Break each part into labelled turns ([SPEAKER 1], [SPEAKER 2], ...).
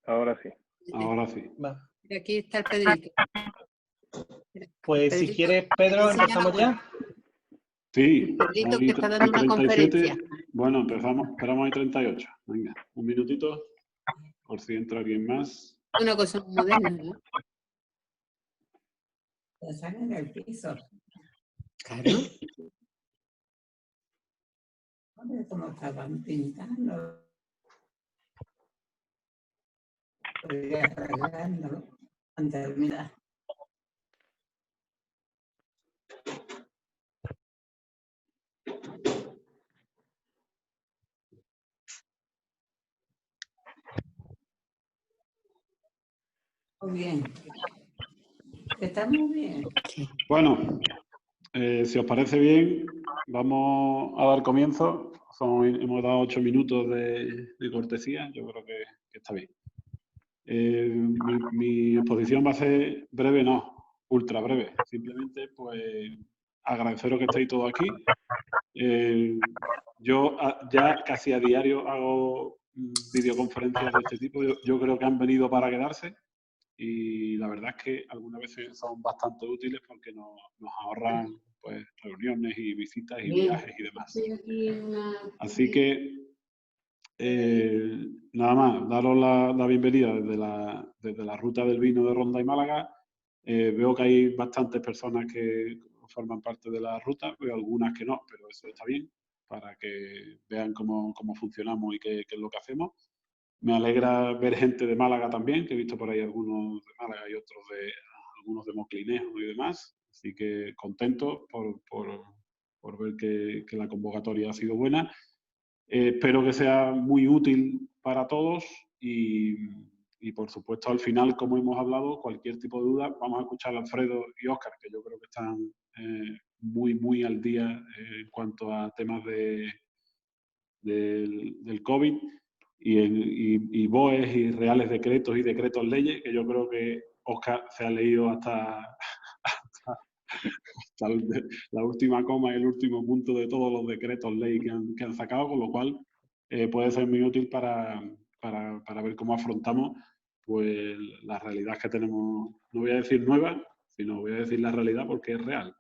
[SPEAKER 1] Ahora sí.
[SPEAKER 2] Ahora sí.
[SPEAKER 3] Va.
[SPEAKER 4] Y aquí está el Pedrito.
[SPEAKER 3] Pues si
[SPEAKER 4] Pedrito,
[SPEAKER 3] quieres, Pedro,
[SPEAKER 4] enseña
[SPEAKER 3] ¿empezamos
[SPEAKER 4] la
[SPEAKER 3] ya?
[SPEAKER 2] Sí,
[SPEAKER 4] Pedrito, que
[SPEAKER 2] ahí
[SPEAKER 4] está dando una
[SPEAKER 2] 37.
[SPEAKER 4] conferencia.
[SPEAKER 2] Bueno, esperamos ahí 38. Venga, un minutito, por si entra alguien más.
[SPEAKER 4] Una cosa moderna, ¿no?
[SPEAKER 5] La sangre del piso.
[SPEAKER 4] Claro.
[SPEAKER 5] Hombre, como estaban pintando. Arreglando. Han terminado. Muy bien. Está muy bien.
[SPEAKER 2] Bueno, si os parece bien, vamos a dar comienzo. Hemos dado 8 minutos de cortesía, yo creo que está bien. Mi exposición va a ser breve, no, ultra breve. Simplemente, pues, agradeceros que estéis todos aquí. Yo ya casi a diario hago videoconferencias de este tipo. Yo creo que han venido para quedarse y la verdad es que algunas veces son bastante útiles porque nos ahorran pues, reuniones y visitas y viajes y demás. Así que nada más, daros la bienvenida desde la ruta del vino de Ronda y Málaga. Veo que hay bastantes personas que forman parte de la ruta, veo algunas que no, pero eso está bien para que vean cómo funcionamos y qué es lo que hacemos. Me alegra ver gente de Málaga también, que he visto por ahí algunos de Málaga y otros algunos de Moclinejo y demás. Así que contento por ver que la convocatoria ha sido buena. Espero que sea muy útil para todos y por supuesto al final, como hemos hablado, cualquier tipo de duda, vamos a escuchar a Alfredo y Óscar, que yo creo que están muy al día en cuanto a temas del COVID y BOEs y reales decretos y decretos leyes, que yo creo que Óscar se ha leído hasta la última coma y el último punto de todos los decretos ley que han sacado, con lo cual puede ser muy útil para ver cómo afrontamos pues la realidad que tenemos, no voy a decir nueva, sino voy a decir la realidad porque es real.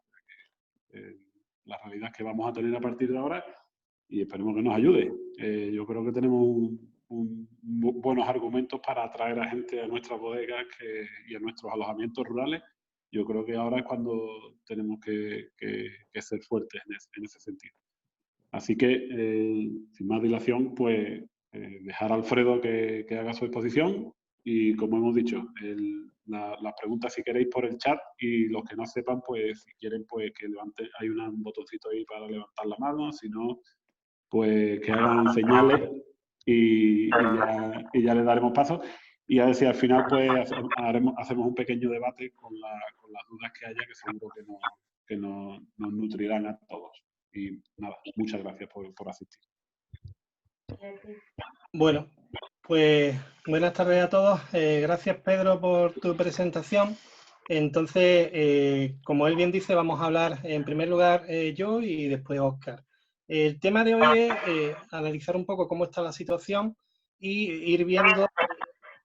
[SPEAKER 2] La realidad que vamos a tener a partir de ahora y esperemos que nos ayude. Yo creo que tenemos buenos argumentos para atraer a gente a nuestras bodegas y a nuestros alojamientos rurales. Yo creo que ahora es cuando tenemos que ser fuertes en ese sentido. Así que, sin más dilación, pues dejar a Alfredo que haga su exposición y, como hemos dicho, las preguntas si queréis por el chat y los que no sepan, pues si quieren, pues que levanten, hay un botoncito ahí para levantar la mano, si no, pues que hagan señales y ya les daremos paso. Y a ver si al final pues hacemos un pequeño debate con las dudas que haya, que seguro que nos nutrirán a todos. Y nada, muchas gracias por asistir.
[SPEAKER 3] Bueno, pues buenas tardes a todos. Gracias, Pedro, por tu presentación. Entonces, como él bien dice, vamos a hablar en primer lugar yo y después Óscar. El tema de hoy es analizar un poco cómo está la situación y ir viendo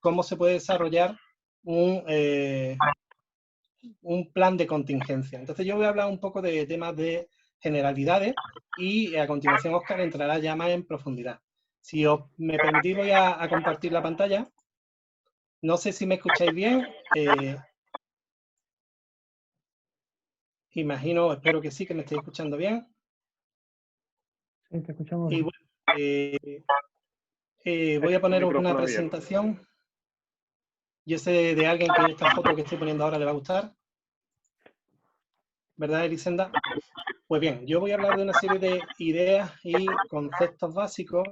[SPEAKER 3] cómo se puede desarrollar un plan de contingencia. Entonces yo voy a hablar un poco de temas de generalidades y a continuación Óscar entrará ya más en profundidad. Si me permitís voy a compartir la pantalla. No sé si me escucháis bien. Imagino, espero que sí, que me estéis escuchando bien.
[SPEAKER 6] Sí, te escuchamos.
[SPEAKER 3] Y bueno, voy a poner una presentación. Yo sé de alguien que esta foto que estoy poniendo ahora le va a gustar. ¿Verdad, Elisenda? Pues bien, yo voy a hablar de una serie de ideas y conceptos básicos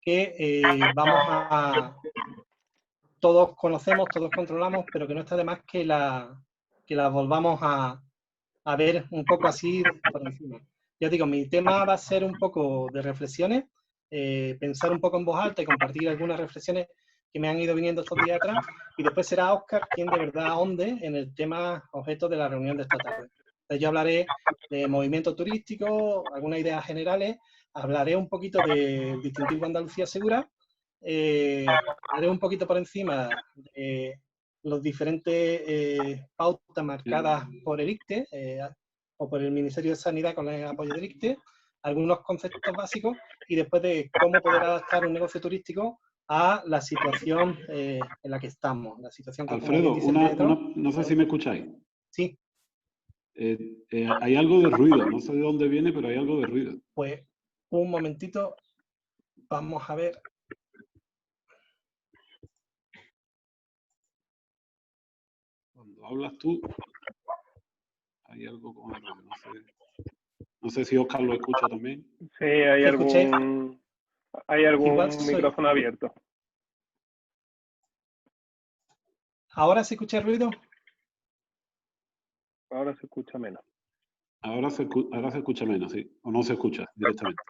[SPEAKER 3] que todos conocemos, todos controlamos, pero que no está de más que las volvamos a ver un poco así por encima. Ya digo, mi tema va a ser un poco de reflexiones, pensar un poco en voz alta y compartir algunas reflexiones que me han ido viniendo estos días atrás, y después será Óscar quien de verdad ahonde en el tema objeto de la reunión de esta tarde. Entonces yo hablaré de movimiento turístico, algunas ideas generales, hablaré un poquito del distintivo Andalucía Segura haré un poquito por encima de los diferentes pautas marcadas por el ICTE o por el Ministerio de Sanidad con el apoyo del ICTE, algunos conceptos básicos y después de cómo poder adaptar un negocio turístico a la situación en la que estamos. La situación que,
[SPEAKER 2] Alfredo, no sé si me escucháis.
[SPEAKER 3] Sí.
[SPEAKER 2] Hay algo de ruido, no sé de dónde viene, pero hay algo de ruido.
[SPEAKER 3] Pues un momentito, vamos a ver.
[SPEAKER 2] Cuando hablas tú, hay algo con el ruido, no sé si Óscar lo escucha también.
[SPEAKER 1] Sí, hay algún micrófono abierto.
[SPEAKER 3] ¿Ahora se escucha el ruido?
[SPEAKER 1] Ahora se escucha menos.
[SPEAKER 2] Ahora se escucha menos, sí. O no se escucha directamente.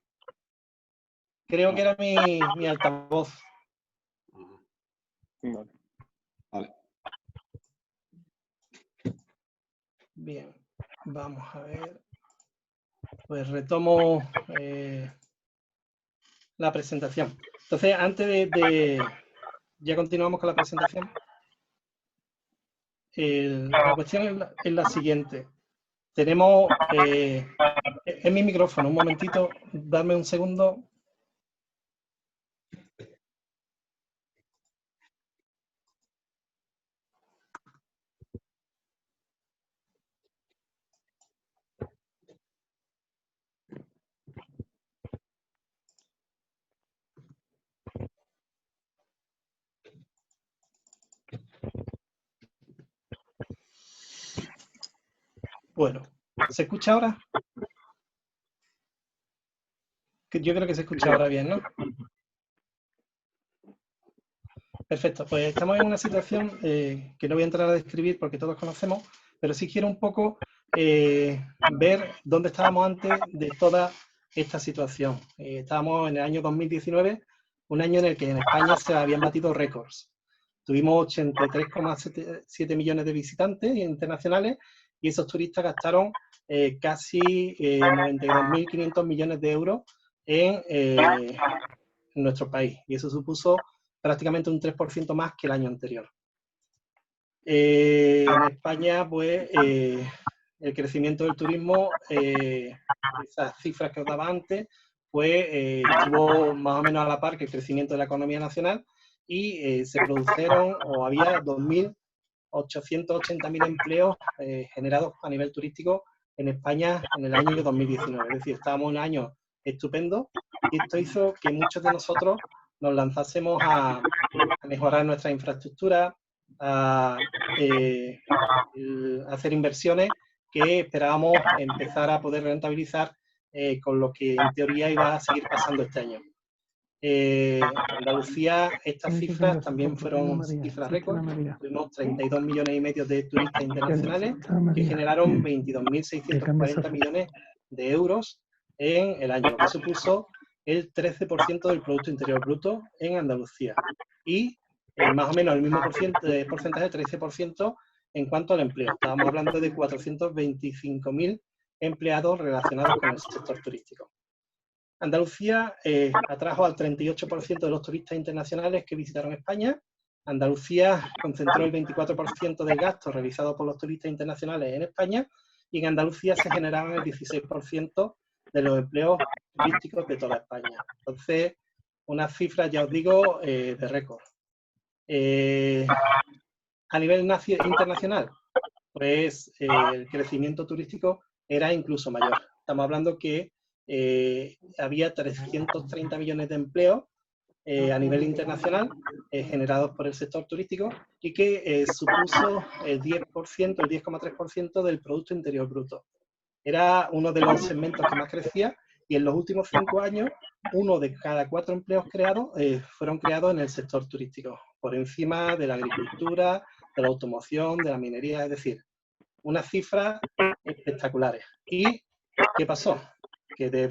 [SPEAKER 3] Creo que era mi altavoz.
[SPEAKER 2] Vale.
[SPEAKER 3] Bien, vamos a ver. Pues retomo la presentación. Entonces, antes de ya continuamos con la presentación. La cuestión es la siguiente. Tenemos... es mi micrófono, un momentito, dame un segundo. Bueno, ¿se escucha ahora? Yo creo que se escucha ahora bien, ¿no? Perfecto, pues estamos en una situación que no voy a entrar a describir porque todos conocemos, pero sí quiero un poco ver dónde estábamos antes de toda esta situación. Estábamos en el año 2019, un año en el que en España se habían batido récords. Tuvimos 83,7 millones de visitantes internacionales y esos turistas gastaron casi 92.500 millones de euros en nuestro país. Y eso supuso prácticamente un 3% más que el año anterior. En España, pues, el crecimiento del turismo, esas cifras que os daba antes, pues estuvo más o menos a la par que el crecimiento de la economía nacional y se produjeron o había 2.880.000 empleos generados a nivel turístico en España en el año 2019. Es decir, estábamos en un año estupendo y esto hizo que muchos de nosotros nos lanzásemos a mejorar nuestra infraestructura, a hacer inversiones que esperábamos empezar a poder rentabilizar con lo que en teoría iba a seguir pasando este año. Andalucía, estas cifras también fueron cifras récord. Tuvimos 32 millones y medio de turistas internacionales que generaron 22.640 millones de euros en el año, lo que supuso el 13% del Producto Interior Bruto en Andalucía. Y más o menos el mismo porcentaje, 13% en cuanto al empleo. Estábamos hablando de 425.000 empleados relacionados con el sector turístico. Andalucía atrajo al 38% de los turistas internacionales que visitaron España. Andalucía concentró el 24% del gasto realizado por los turistas internacionales en España y en Andalucía se generaban el 16% de los empleos turísticos de toda España. Entonces, unas cifras, ya os digo, de récord. A nivel internacional, pues el crecimiento turístico era incluso mayor. Estamos hablando que había 330 millones de empleos a nivel internacional generados por el sector turístico y que supuso el 10%, el 10,3% del Producto Interior Bruto. Era uno de los segmentos que más crecía y en los últimos 5 años, 1 de cada 4 empleos creados fueron creados en el sector turístico, por encima de la agricultura, de la automoción, de la minería, es decir, unas cifras espectaculares. ¿Y qué pasó? Que de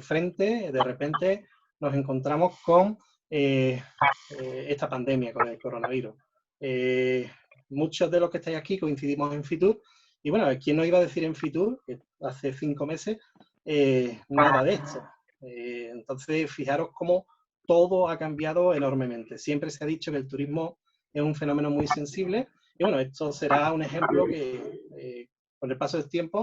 [SPEAKER 3] repente, nos encontramos con esta pandemia, con el coronavirus. Muchos de los que estáis aquí coincidimos en Fitur, y bueno, ¿quién nos iba a decir en Fitur, que hace 5 meses, nada de esto? Entonces, fijaros cómo todo ha cambiado enormemente. Siempre se ha dicho que el turismo es un fenómeno muy sensible y bueno, esto será un ejemplo que con el paso del tiempo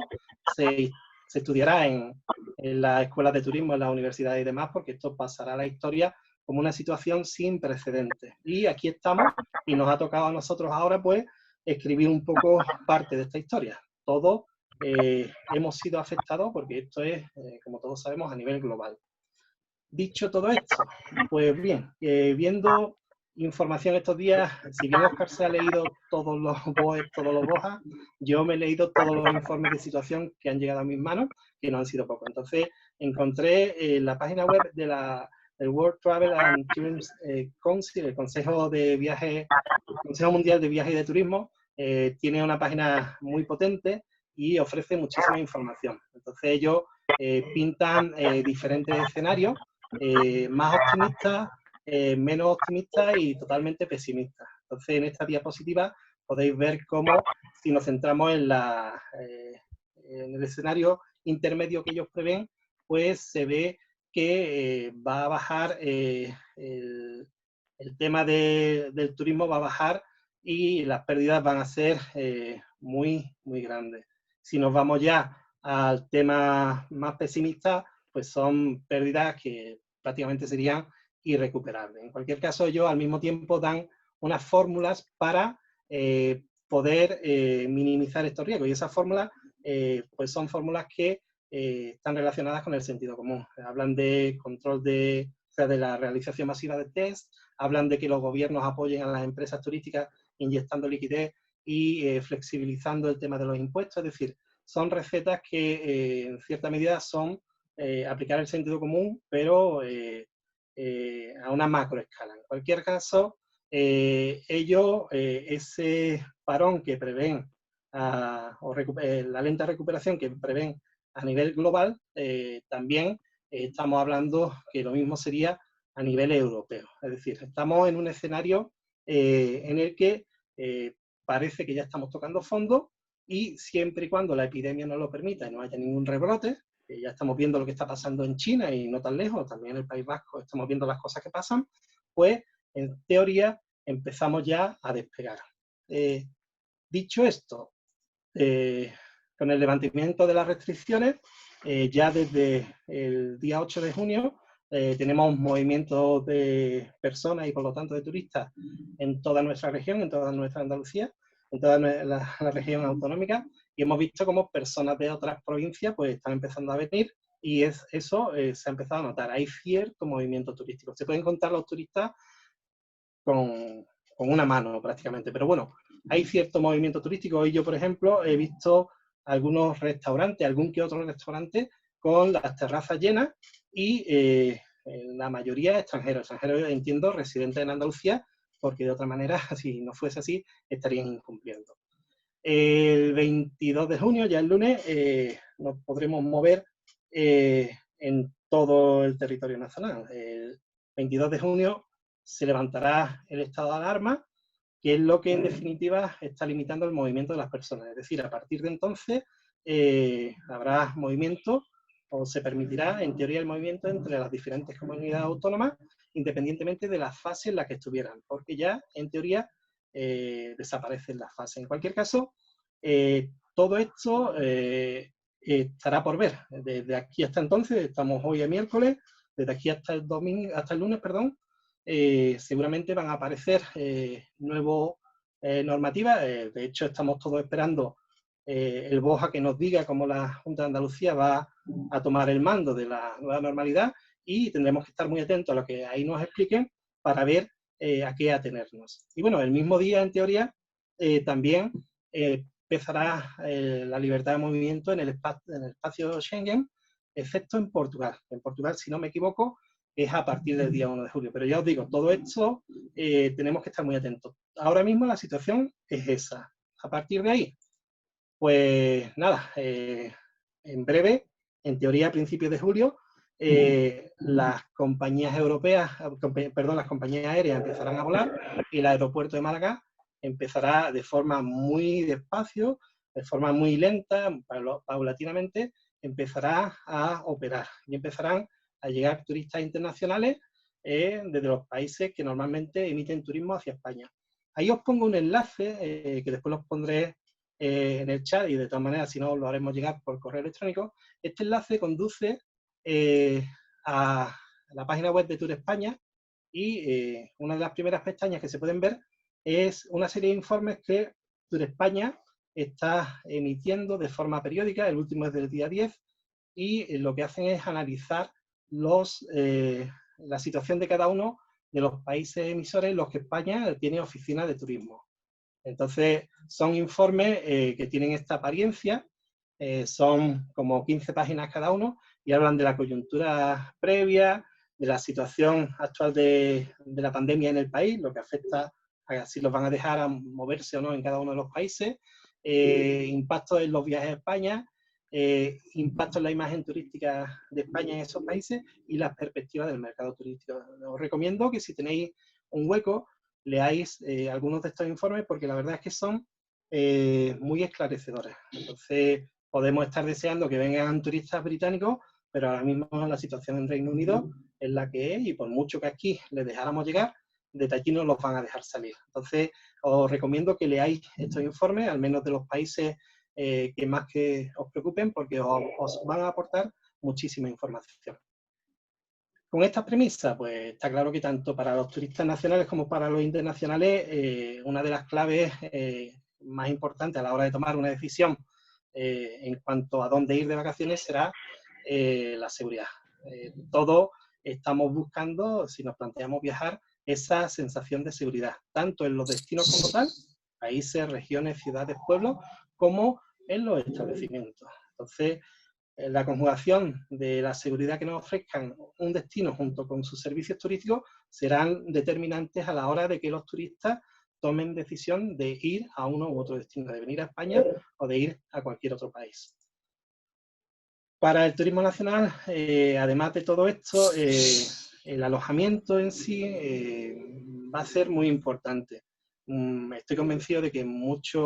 [SPEAKER 3] se estudiará en las escuelas de turismo, en las universidades y demás, porque esto pasará a la historia como una situación sin precedentes. Y aquí estamos y nos ha tocado a nosotros ahora pues escribir un poco parte de esta historia. Todos hemos sido afectados porque esto es, como todos sabemos, a nivel global. Dicho todo esto, pues bien, viendo información estos días, si bien Óscar se ha leído todos los BOE, todos los BOJA, yo me he leído todos los informes de situación que han llegado a mis manos, que no han sido pocos. Entonces, encontré en la página web de del World Travel and Tourism Council, el Consejo Mundial de Viajes y de Turismo, tiene una página muy potente y ofrece muchísima información. Entonces, ellos pintan diferentes escenarios, más optimistas, menos optimistas y totalmente pesimistas. Entonces, en esta diapositiva podéis ver cómo, si nos centramos en el escenario intermedio que ellos prevén, pues se ve que va a bajar el tema del turismo, va a bajar y las pérdidas van a ser muy, muy grandes. Si nos vamos ya al tema más pesimista, pues son pérdidas que prácticamente serían irrecuperables. En cualquier caso, ellos al mismo tiempo dan unas fórmulas para poder minimizar estos riesgos. Y esas fórmulas pues son fórmulas que están relacionadas con el sentido común. Hablan de control de la realización masiva de test, hablan de que los gobiernos apoyen a las empresas turísticas inyectando liquidez y flexibilizando el tema de los impuestos. Es decir, son recetas que en cierta medida son aplicar el sentido común, pero a una macro escala. En cualquier caso, ellos, ese parón que prevén, la lenta recuperación que prevén a nivel global, también estamos hablando que lo mismo sería a nivel europeo. Es decir, estamos en un escenario en el que parece que ya estamos tocando fondo, y siempre y cuando la epidemia nos lo permita y no haya ningún rebrote, que ya estamos viendo lo que está pasando en China y no tan lejos, también en el País Vasco estamos viendo las cosas que pasan, pues en teoría empezamos ya a despegar. Dicho esto, con el levantamiento de las restricciones, ya desde el día 8 de junio tenemos movimientos de personas y por lo tanto de turistas en toda nuestra región, en toda nuestra Andalucía, en toda la región autonómica, y hemos visto cómo personas de otras provincias pues están empezando a venir y eso se ha empezado a notar. Hay cierto movimiento turístico. Se pueden contar los turistas con una mano prácticamente, pero bueno, hay cierto movimiento turístico. Hoy yo, por ejemplo, he visto algunos restaurantes, algún que otro restaurante con las terrazas llenas y la mayoría extranjeros, entiendo, residentes en Andalucía, porque de otra manera, si no fuese así, estarían incumpliendo. El 22 de junio, ya el lunes, nos podremos mover en todo el territorio nacional. El 22 de junio se levantará el estado de alarma, que es lo que en definitiva está limitando el movimiento de las personas. Es decir, a partir de entonces habrá movimiento, o se permitirá en teoría el movimiento entre las diferentes comunidades autónomas, independientemente de la fase en la que estuvieran, porque ya en teoría desaparecen las fases. En cualquier caso, todo esto estará por ver. Desde aquí hasta entonces, estamos hoy a miércoles, desde aquí hasta el lunes, perdón, seguramente van a aparecer nuevas normativas. De hecho, estamos todos esperando el BOJA que nos diga cómo la Junta de Andalucía va a tomar el mando de la nueva normalidad, y tendremos que estar muy atentos a lo que ahí nos expliquen para ver a qué atenernos. Y bueno, el mismo día, en teoría, también empezará la libertad de movimiento en el espacio Schengen, excepto en Portugal. En Portugal, si no me equivoco, es a partir del día 1 de julio. Pero ya os digo, todo esto tenemos que estar muy atentos. Ahora mismo la situación es esa. A partir de ahí, pues nada, en breve, en teoría a principios de julio, las compañías europeas, las compañías aéreas empezarán a volar y el aeropuerto de Málaga empezará de forma muy despacio, de forma muy lenta, paulatinamente, empezará a operar y empezarán a llegar turistas internacionales desde los países que normalmente emiten turismo hacia España. Ahí os pongo un enlace, que después los pondré en el chat, y de todas maneras, si no, lo haremos llegar por correo electrónico. Este enlace conduce a la página web de Tour España, y una de las primeras pestañas que se pueden ver es una serie de informes que Tour España está emitiendo de forma periódica. El último es del día 10, y lo que hacen es analizar la situación de cada uno de los países emisores en los que España tiene oficinas de turismo. Entonces, son informes que tienen esta apariencia, son como 15 páginas cada uno, y hablan de la coyuntura previa, de la situación actual de la pandemia en el país, lo que afecta a si los van a dejar a moverse o no en cada uno de los países, impacto en los viajes a España, impacto en la imagen turística de España en esos países y las perspectivas del mercado turístico. Os recomiendo que si tenéis un hueco, leáis algunos de estos informes, porque la verdad es que son muy esclarecedores. Entonces, podemos estar deseando que vengan turistas británicos, pero ahora mismo la situación en Reino Unido es la que es, y por mucho que aquí les dejáramos llegar, desde allí no los van a dejar salir. Entonces, os recomiendo que leáis estos informes, al menos de los países que más que os preocupen, porque os van a aportar muchísima información. Con estas premisas, pues está claro que tanto para los turistas nacionales como para los internacionales, una de las claves más importantes a la hora de tomar una decisión en cuanto a dónde ir de vacaciones será la seguridad. Todos estamos buscando, si nos planteamos viajar, esa sensación de seguridad, tanto en los destinos como tal, países, regiones, ciudades, pueblos, como en los establecimientos. Entonces, la conjugación de la seguridad que nos ofrezcan un destino junto con sus servicios turísticos serán determinantes a la hora de que los turistas tomen decisión de ir a uno u otro destino, de venir a España o de ir a cualquier otro país. Para el turismo nacional, además de todo esto, el alojamiento en sí va a ser muy importante. Estoy convencido de que muchas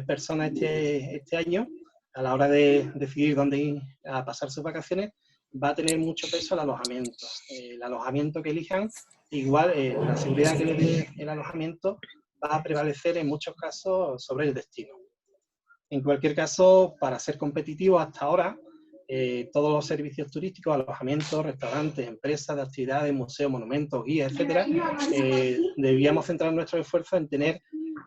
[SPEAKER 3] personas este año, a la hora de decidir dónde ir a pasar sus vacaciones, va a tener mucho peso el alojamiento. El alojamiento que elijan, igual la seguridad que les dé el alojamiento va a prevalecer en muchos casos sobre el destino. En cualquier caso, para ser competitivo hasta ahora, todos los servicios turísticos, alojamientos, restaurantes, empresas de actividades, museos, monumentos, guías, etcétera, debíamos centrar nuestro esfuerzo en tener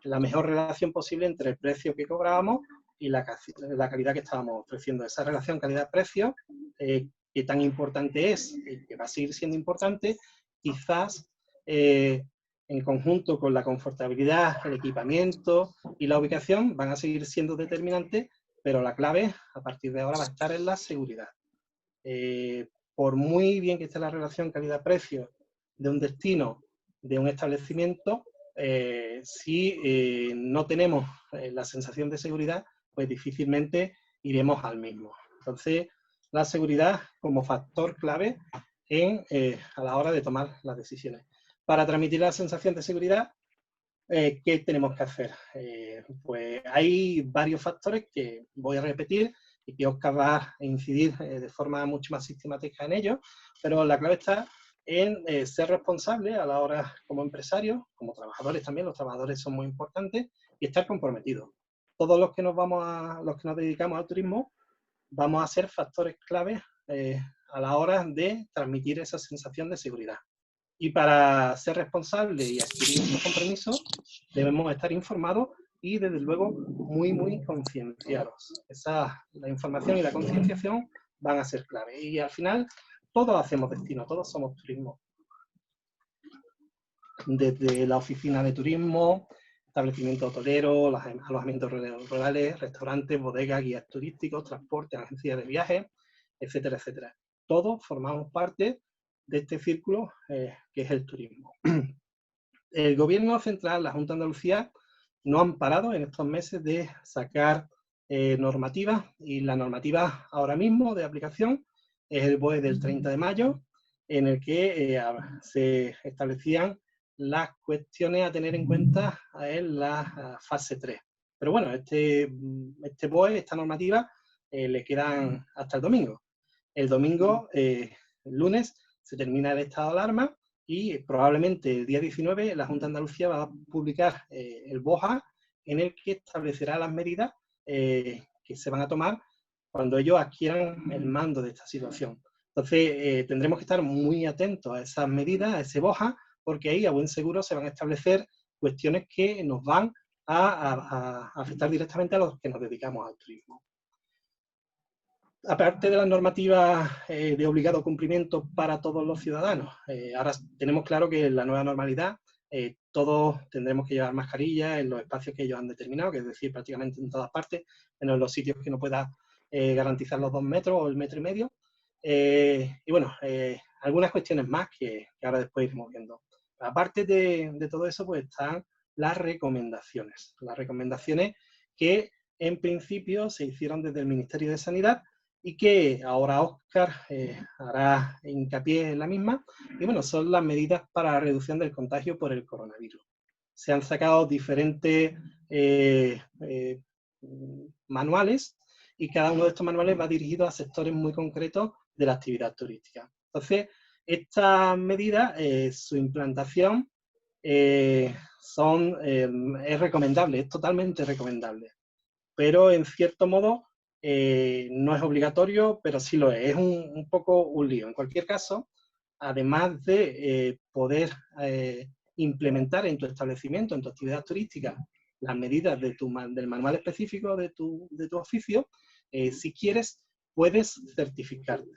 [SPEAKER 3] la mejor relación posible entre el precio que cobrábamos y la calidad que estábamos ofreciendo. Esa relación calidad-precio, que tan importante es, y que va a seguir siendo importante, quizás en conjunto con la confortabilidad, el equipamiento y la ubicación, van a seguir siendo determinantes, pero la clave a partir de ahora va a estar en la seguridad. Por muy bien que esté la relación calidad-precio de un destino, de un establecimiento, si no tenemos la sensación de seguridad, pues difícilmente iremos al mismo. Entonces, la seguridad como factor clave a la hora de tomar las decisiones. Para transmitir la sensación de seguridad, ¿qué tenemos que hacer? Pues hay varios factores que voy a repetir y que Óscar va a incidir de forma mucho más sistemática en ellos, pero la clave está en ser responsable a la hora como empresarios, como trabajadores también. Los trabajadores son muy importantes, y estar comprometidos. Todos los que nos dedicamos al turismo vamos a ser factores claves a la hora de transmitir esa sensación de seguridad. Y para ser responsables y adquirir estos compromisos, debemos estar informados y, desde luego, muy, muy concienciados. La información y la concienciación van a ser clave. Y al final, todos hacemos destino, todos somos turismo. Desde la oficina de turismo, establecimientos hoteleros, los alojamientos rurales, restaurantes, bodegas, guías turísticos, transporte, agencias de viajes, etcétera, etcétera. Todos formamos parte de este círculo que es el turismo. El Gobierno central, la Junta de Andalucía, no han parado en estos meses de sacar normativas, y la normativa ahora mismo de aplicación es el BOE del 30 de mayo, en el que se establecían las cuestiones a tener en cuenta en la fase 3. Pero bueno, este BOE, esta normativa, le quedan hasta el domingo. El domingo, el lunes, se termina el estado de alarma y probablemente el día 19 la Junta de Andalucía va a publicar el BOJA en el que establecerá las medidas que se van a tomar cuando ellos adquieran el mando de esta situación. Entonces, tendremos que estar muy atentos a esas medidas, a ese BOJA, porque ahí a buen seguro se van a establecer cuestiones que nos van a afectar directamente a los que nos dedicamos al turismo. Aparte de las normativas de obligado cumplimiento para todos los ciudadanos, ahora tenemos claro que en la nueva normalidad todos tendremos que llevar mascarilla en los espacios que ellos han determinado, que es decir, prácticamente en todas partes, menos en los sitios que no pueda garantizar los 2 metros o el 1,5 metros. Y bueno, algunas cuestiones más que ahora después iremos viendo. Aparte de todo eso, pues están las recomendaciones. Las recomendaciones que en principio se hicieron desde el Ministerio de Sanidad y que ahora Óscar hará hincapié en la misma. Y bueno, son las medidas para la reducción del contagio por el coronavirus. Se han sacado diferentes manuales y cada uno de estos manuales va dirigido a sectores muy concretos de la actividad turística. Entonces, estas medidas, su implantación es recomendable, es totalmente recomendable, pero en cierto modo no es obligatorio, pero sí lo es un poco un lío. En cualquier caso, además de poder implementar en tu establecimiento, en tu actividad turística, las medidas del manual específico de tu oficio, si quieres, puedes certificarte.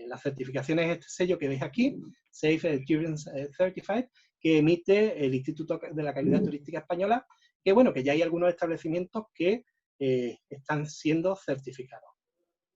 [SPEAKER 3] La certificación es este sello que veis aquí, Safe Experience Certified, que emite el Instituto de la Calidad Turística Española, que bueno, que ya hay algunos establecimientos que están siendo certificados.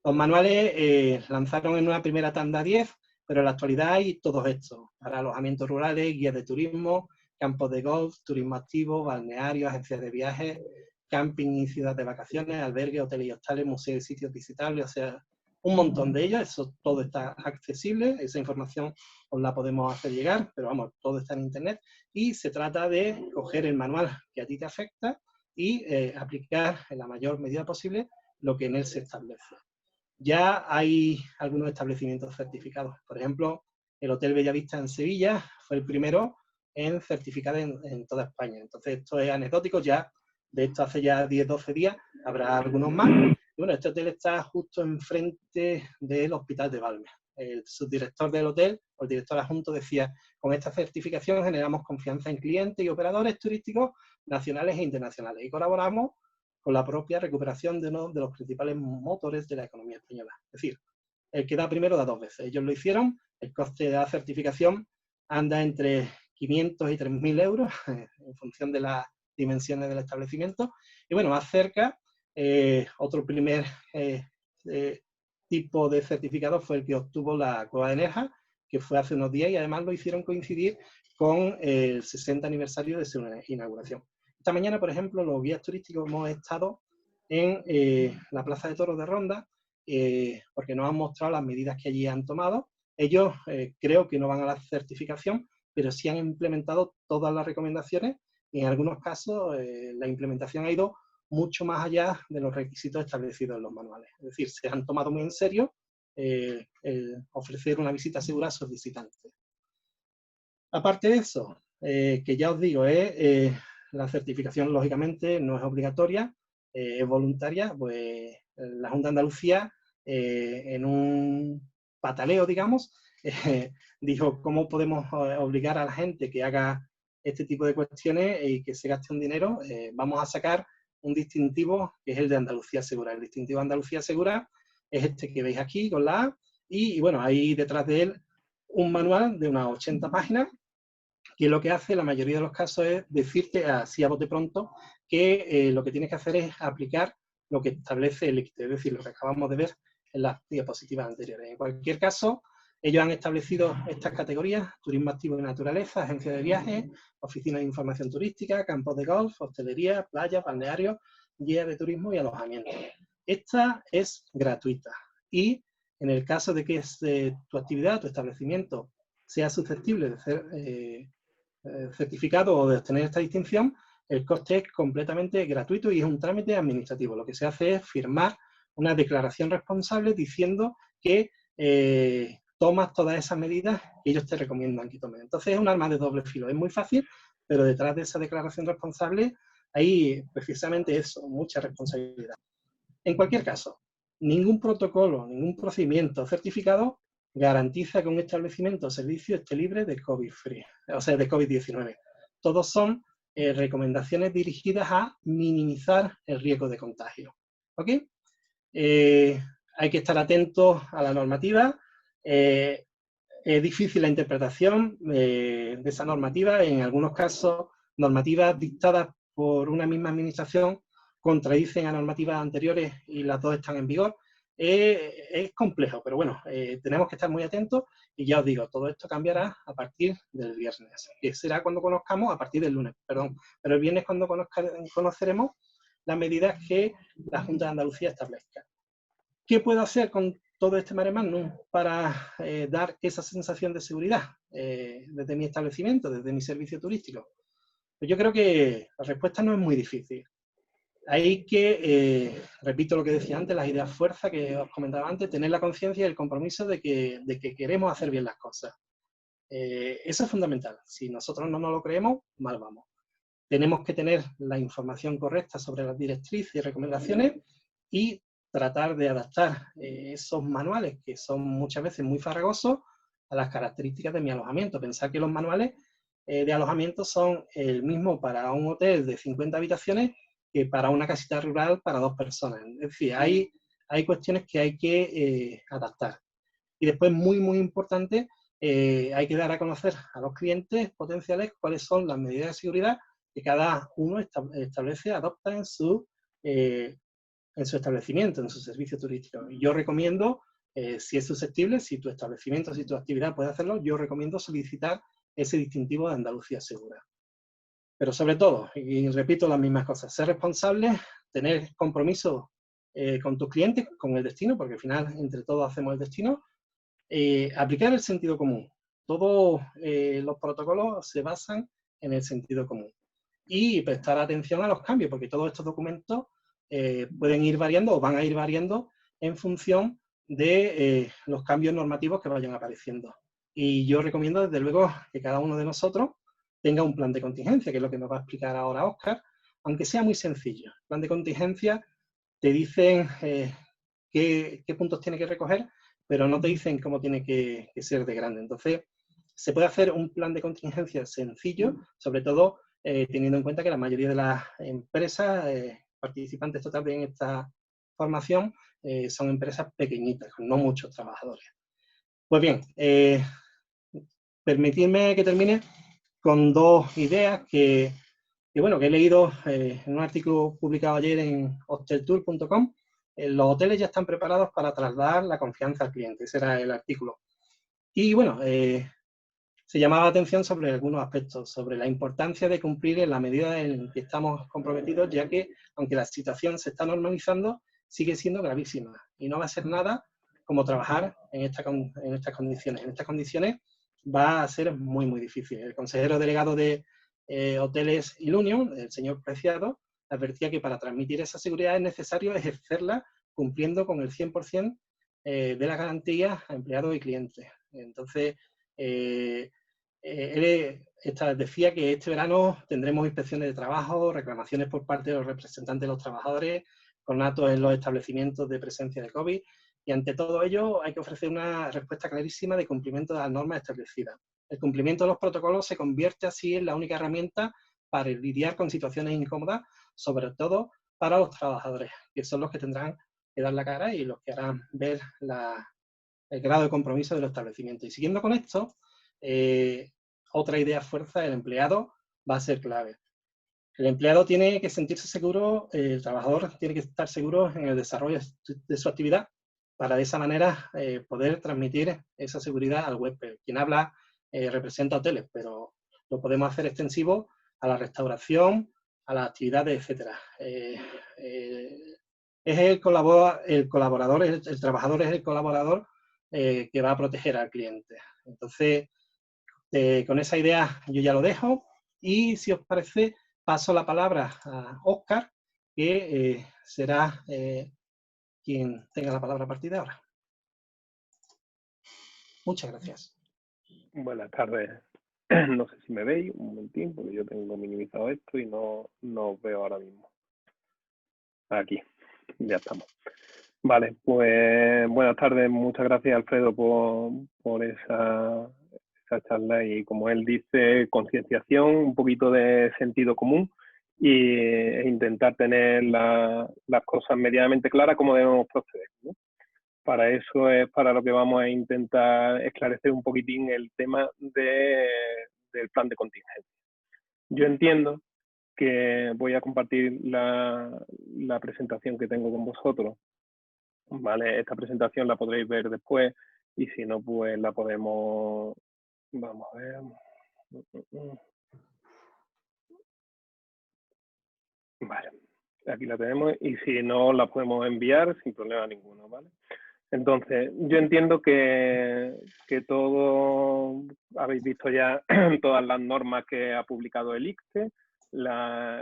[SPEAKER 3] Los manuales lanzaron en una primera tanda 10, pero en la actualidad hay todos estos, para alojamientos rurales, guías de turismo, campos de golf, turismo activo, balnearios, agencias de viajes, camping y ciudad de vacaciones, albergues, hoteles y hostales, museos y sitios visitables, o sea, un montón de ellos. Eso todo está accesible, esa información os la podemos hacer llegar, pero vamos, todo está en internet, y se trata de coger el manual que a ti te afecta y aplicar en la mayor medida posible lo que en él se establece. Ya hay algunos establecimientos certificados, por ejemplo, el Hotel Bellavista en Sevilla fue el primero en certificar en toda España. Entonces esto es anecdótico, ya de esto hace ya 10-12 días, habrá algunos más. Y bueno, este hotel está justo enfrente del Hospital de Balmes. El subdirector del hotel, o el director adjunto, decía: con esta certificación generamos confianza en clientes y operadores turísticos nacionales e internacionales y colaboramos con la propia recuperación de uno de los principales motores de la economía española. Es decir, el que da primero da 2 veces. Ellos lo hicieron, el coste de la certificación anda entre 500 y 3.000 euros, en función de las dimensiones del establecimiento. Y bueno, más cerca, otro primer tipo de certificado fue el que obtuvo la Cueva de Nerja, que fue hace unos días, y además lo hicieron coincidir con el 60 aniversario de su inauguración. Esta mañana, por ejemplo, los guías turísticos hemos estado en la Plaza de Toros de Ronda, porque nos han mostrado las medidas que allí han tomado. Ellos creo que no van a la certificación, pero sí han implementado todas las recomendaciones, y en algunos casos la implementación ha ido mucho más allá de los requisitos establecidos en los manuales. Es decir, se han tomado muy en serio ofrecer una visita segura a sus visitantes. Aparte de eso, que ya os digo, la certificación lógicamente no es obligatoria, es voluntaria, pues la Junta de Andalucía, en un pataleo, digamos, dijo: ¿cómo podemos obligar a la gente que haga este tipo de cuestiones y que se gaste un dinero? Vamos a sacar un distintivo que es el de Andalucía Segura. El distintivo de Andalucía Segura es este que veis aquí con la A, y bueno, hay detrás de él un manual de unas 80 páginas, que lo que hace en la mayoría de los casos es decirte así a bote pronto que lo que tienes que hacer es aplicar lo que establece el ICTE, es decir, lo que acabamos de ver en las diapositivas anteriores. En cualquier caso, ellos han establecido estas categorías: turismo activo y naturaleza, agencia de viajes, oficina de información turística, campos de golf, hostelería, playas, balnearios, guía de turismo y alojamiento. Esta es gratuita, y en el caso de que tu actividad, tu establecimiento, sea susceptible de ser certificado o de obtener esta distinción, el coste es completamente gratuito y es un trámite administrativo. Lo que se hace es firmar una declaración responsable diciendo que tomas todas esas medidas que ellos te recomiendan que tomes. Entonces es un arma de doble filo, es muy fácil, pero detrás de esa declaración responsable hay precisamente eso, mucha responsabilidad. En cualquier caso, ningún protocolo, ningún procedimiento certificado garantiza que un establecimiento o servicio esté libre de COVID-free, o sea, de COVID-19. Todos son recomendaciones dirigidas a minimizar el riesgo de contagio. ¿Ok? Hay que estar atentos a la normativa. Es difícil la interpretación de esa normativa. En algunos casos, normativas dictadas por una misma administración contradicen a normativas anteriores y las dos están en vigor. Es complejo, pero bueno, tenemos que estar muy atentos y ya os digo, todo esto cambiará a partir del viernes, que será cuando conozcamos, a partir del lunes, perdón, pero el viernes cuando conoceremos las medidas que la Junta de Andalucía establezca. ¿Qué puedo hacer con todo este mare magnum para dar esa sensación de seguridad desde mi establecimiento, desde mi servicio turístico? Pues yo creo que la respuesta no es muy difícil. Hay que, repito lo que decía antes, las ideas fuerza que os comentaba antes, tener la conciencia y el compromiso de que queremos hacer bien las cosas. Eso es fundamental. Si nosotros no nos lo creemos, mal vamos. Tenemos que tener la información correcta sobre las directrices y recomendaciones y tratar de adaptar esos manuales, que son muchas veces muy farragosos, a las características de mi alojamiento. Pensar que los manuales de alojamiento son el mismo para un hotel de 50 habitaciones que para una casita rural para 2 personas. Es decir, hay cuestiones que hay que adaptar. Y después, muy, muy importante, hay que dar a conocer a los clientes potenciales cuáles son las medidas de seguridad que cada uno establece, adopta en su establecimiento, en su servicio turístico. Y yo recomiendo, si es susceptible, si tu establecimiento, si tu actividad puede hacerlo, yo recomiendo solicitar ese distintivo de Andalucía Segura. Pero sobre todo, y repito las mismas cosas, ser responsable, tener compromiso con tus clientes, con el destino, porque al final entre todos hacemos el destino, aplicar el sentido común. Todos los protocolos se basan en el sentido común. Y prestar atención a los cambios, porque todos estos documentos pueden ir variando o van a ir variando en función de los cambios normativos que vayan apareciendo. Y yo recomiendo, desde luego, que cada uno de nosotros tenga un plan de contingencia, que es lo que nos va a explicar ahora Óscar, aunque sea muy sencillo. El plan de contingencia te dicen qué puntos tiene que recoger, pero no te dicen cómo tiene que ser de grande. Entonces, se puede hacer un plan de contingencia sencillo, sobre todo teniendo en cuenta que la mayoría de las empresas participantes totales en esta formación son empresas pequeñitas, con no muchos trabajadores. Pues bien, permitidme que termine con 2 ideas que he leído en un artículo publicado ayer en hosteltour.com. Los hoteles ya están preparados para trasladar la confianza al cliente, ese era el artículo. Y bueno, se llamaba la atención sobre algunos aspectos, sobre la importancia de cumplir en la medida en que estamos comprometidos, ya que, aunque la situación se está normalizando, sigue siendo gravísima y no va a ser nada como trabajar en estas condiciones. En estas condiciones va a ser muy, muy difícil. El consejero delegado de Hoteles Ilunion, el señor Preciado, advertía que para transmitir esa seguridad es necesario ejercerla cumpliendo con el 100% de las garantías a empleados y clientes. Entonces, él decía que este verano tendremos inspecciones de trabajo, reclamaciones por parte de los representantes de los trabajadores, conatos en los establecimientos de presencia de COVID, y ante todo ello hay que ofrecer una respuesta clarísima de cumplimiento de las normas establecidas. El cumplimiento de los protocolos se convierte así en la única herramienta para lidiar con situaciones incómodas, sobre todo para los trabajadores, que son los que tendrán que dar la cara y los que harán ver el grado de compromiso de los establecimientos. Y siguiendo con esto, otra idea fuerza, el empleado va a ser clave. El empleado tiene que sentirse seguro, el trabajador tiene que estar seguro en el desarrollo de su actividad para de esa manera poder transmitir esa seguridad al huésped. Quien habla representa hoteles, pero lo podemos hacer extensivo a la restauración, a las actividades, etc. Es el colaborador, el trabajador es el colaborador que va a proteger al cliente. Entonces, con esa idea yo ya lo dejo y, si os parece, paso la palabra a Óscar, que será quien tenga la palabra a partir de ahora. Muchas gracias.
[SPEAKER 1] Buenas tardes. No sé si me veis un momentín, porque yo tengo minimizado esto y no os veo ahora mismo. Aquí, ya estamos. Vale, pues buenas tardes. Muchas gracias, Alfredo, por esa charla y, como él dice, concienciación, un poquito de sentido común e intentar tener las cosas medianamente claras cómo debemos proceder, ¿no? Para eso es para lo que vamos a intentar esclarecer un poquitín el tema del plan de contingencia. Yo entiendo que voy a compartir la presentación que tengo con vosotros. Vale, esta presentación la podréis ver después y si no, pues la podemos... Vamos a ver... Vale, aquí la tenemos y si no, la podemos enviar sin problema ninguno, ¿vale? Entonces, yo entiendo que todos habéis visto ya todas las normas que ha publicado el ICTE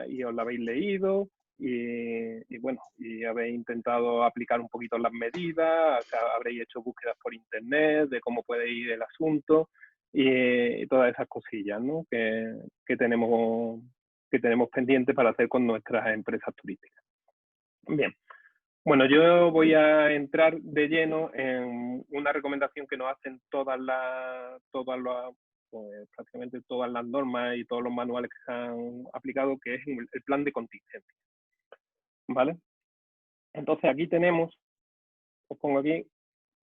[SPEAKER 1] y os la habéis leído y bueno, y habéis intentado aplicar un poquito las medidas, o sea, habréis hecho búsquedas por internet de cómo puede ir el asunto y todas esas cosillas, ¿no? que tenemos pendientes para hacer con nuestras empresas turísticas. Bien. Bueno, yo voy a entrar de lleno en una recomendación que nos hacen pues, prácticamente todas las normas y todos los manuales que se han aplicado, que es el plan de contingencia. ¿Vale? Entonces aquí tenemos, os pongo aquí,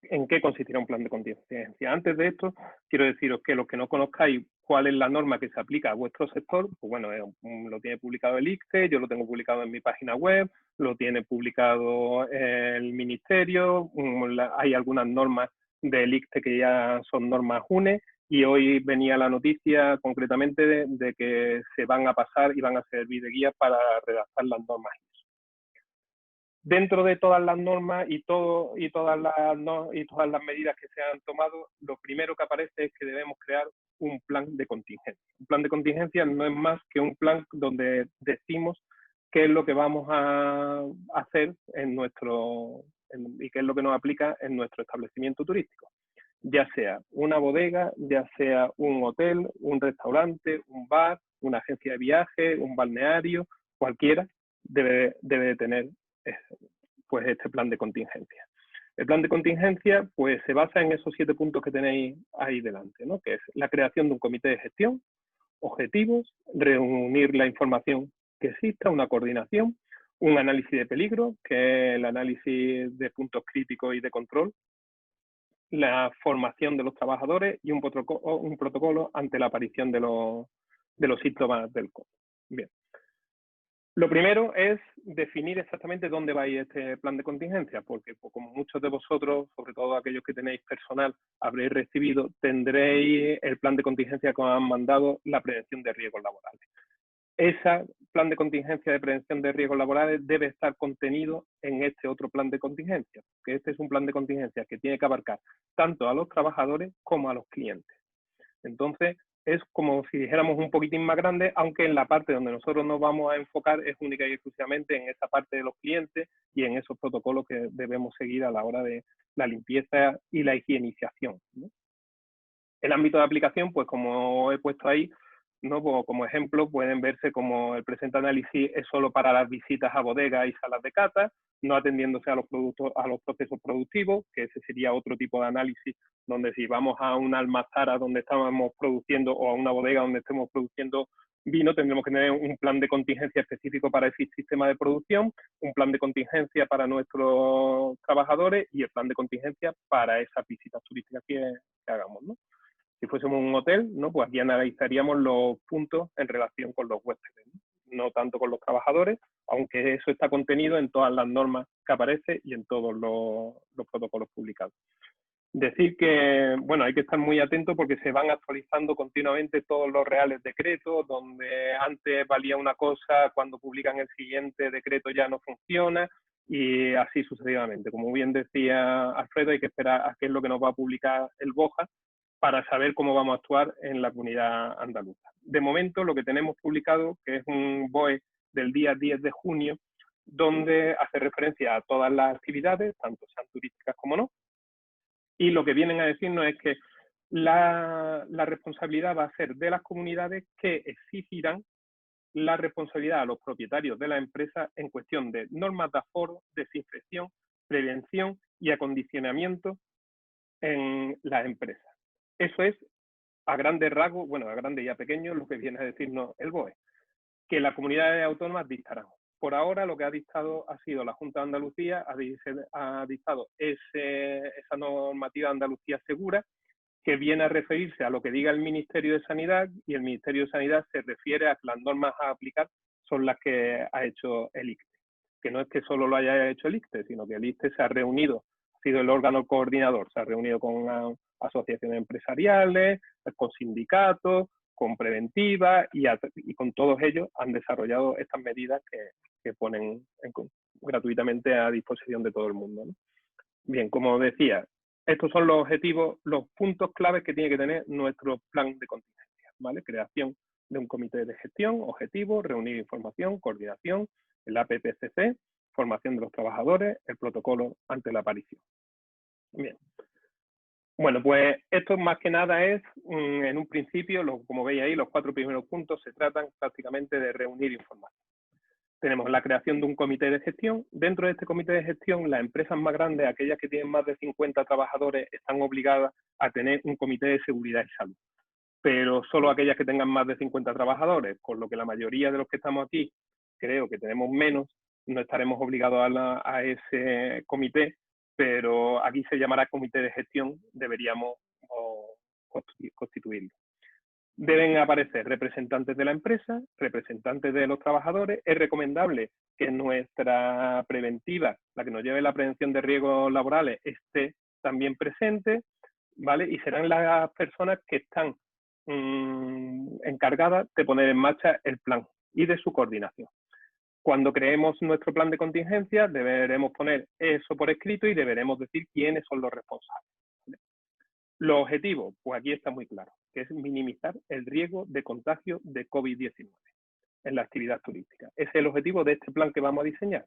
[SPEAKER 1] en qué consistirá un plan de contingencia. Antes de esto, quiero deciros que los que no conozcáis cuál es la norma que se aplica a vuestro sector, pues bueno, lo tiene publicado el ICTE, yo lo tengo publicado en mi página web, lo tiene publicado el Ministerio, hay algunas normas del ICTE que ya son normas UNE, y hoy venía la noticia concretamente de que se van a pasar y van a servir de guía para redactar las normas. Dentro de todas las normas y todas las medidas que se han tomado, lo primero que aparece es que debemos crear un plan de contingencia. Un plan de contingencia no es más que un plan donde decimos qué es lo que vamos a hacer y qué es lo que nos aplica en nuestro establecimiento turístico. Ya sea una bodega, ya sea un hotel, un restaurante, un bar, una agencia de viaje, un balneario, cualquiera debe de tener pues este plan de contingencia. El plan de contingencia pues se basa en esos 7 puntos que tenéis ahí delante, ¿no? Que es la creación de un comité de gestión, objetivos, reunir la información que exista, una coordinación, un análisis de peligro, que es el análisis de puntos críticos y de control, la formación de los trabajadores y un protocolo ante la aparición de los síntomas del COVID. Bien. Lo primero es definir exactamente dónde va a ir este plan de contingencia, porque pues, como muchos de vosotros, sobre todo aquellos que tenéis personal, habréis recibido, tendréis el plan de contingencia que os han mandado la prevención de riesgos laborales. Ese plan de contingencia de prevención de riesgos laborales debe estar contenido en este otro plan de contingencia, que este es un plan de contingencia que tiene que abarcar tanto a los trabajadores como a los clientes. Entonces, es como si dijéramos un poquitín más grande, aunque en la parte donde nosotros nos vamos a enfocar es única y exclusivamente en esa parte de los clientes y en esos protocolos que debemos seguir a la hora de la limpieza y la higienización, ¿no? El ámbito de aplicación, pues como he puesto ahí, ¿no? Como ejemplo, pueden verse como el presente análisis es solo para las visitas a bodegas y salas de cata, no atendiéndose a los procesos productivos, que ese sería otro tipo de análisis, donde si vamos a una almazara donde estamos produciendo o a una bodega donde estemos produciendo vino, tendremos que tener un plan de contingencia específico para ese sistema de producción, un plan de contingencia para nuestros trabajadores y el plan de contingencia para esas visitas turísticas que hagamos, ¿no? Si fuésemos un hotel, ¿no? Pues aquí analizaríamos los puntos en relación con los huéspedes, no tanto con los trabajadores, aunque eso está contenido en todas las normas que aparece y en todos los protocolos publicados. Decir que, bueno, hay que estar muy atento porque se van actualizando continuamente todos los reales decretos, donde antes valía una cosa, cuando publican el siguiente decreto ya no funciona, y así sucesivamente. Como bien decía Alfredo, hay que esperar a qué es lo que nos va a publicar el BOJA para saber cómo vamos a actuar en la comunidad andaluza. De momento, lo que tenemos publicado, que es un BOE del día 10 de junio, donde hace referencia a todas las actividades, tanto sean turísticas como no, Y lo que vienen a decirnos es que la responsabilidad va a ser de las comunidades, que exigirán la responsabilidad a los propietarios de la empresa en cuestión de normas de aforo, desinfección, prevención y acondicionamiento en las empresas. Eso es, a grandes rasgos, bueno, a grandes y a pequeños, lo que viene a decirnos el BOE, que las comunidades autónomas dictarán. Por ahora lo que ha dictado ha sido la Junta de Andalucía, ha dictado esa normativa de Andalucía Segura, que viene a referirse a lo que diga el Ministerio de Sanidad, y el Ministerio de Sanidad se refiere a que las normas a aplicar son las que ha hecho el ICTE. Que no es que solo lo haya hecho el ICTE, sino que el ICTE se ha reunido, ha sido el órgano coordinador, se ha reunido con asociaciones empresariales, con sindicatos, con preventivas, y con todos ellos han desarrollado estas medidas que ponen gratuitamente a disposición de todo el mundo, ¿no? Bien, como decía, estos son los objetivos, los puntos claves que tiene que tener nuestro plan de contingencia, ¿vale? Creación de un comité de gestión, objetivos, reunir información, coordinación, el APPCC, formación de los trabajadores, el protocolo ante la aparición. Bien. Bueno, pues esto más que nada es, en un principio, como veis ahí, los 4 primeros puntos se tratan prácticamente de reunir información. Tenemos la creación de un comité de gestión. Dentro de este comité de gestión, las empresas más grandes, aquellas que tienen más de 50 trabajadores, están obligadas a tener un comité de seguridad y salud. Pero solo aquellas que tengan más de 50 trabajadores, con lo que la mayoría de los que estamos aquí, creo que tenemos menos, no estaremos obligados a ese comité, pero aquí se llamará comité de gestión, deberíamos constituirlo. Deben aparecer representantes de la empresa, representantes de los trabajadores. Es recomendable que nuestra preventiva, la que nos lleve la prevención de riesgos laborales, esté también presente, ¿vale? Y serán las personas que están encargadas de poner en marcha el plan y de su coordinación. Cuando creemos nuestro plan de contingencia, deberemos poner eso por escrito y deberemos decir quiénes son los responsables. Los objetivos, pues aquí está muy claro, que es minimizar el riesgo de contagio de COVID-19 en la actividad turística. Ese es el objetivo de este plan que vamos a diseñar.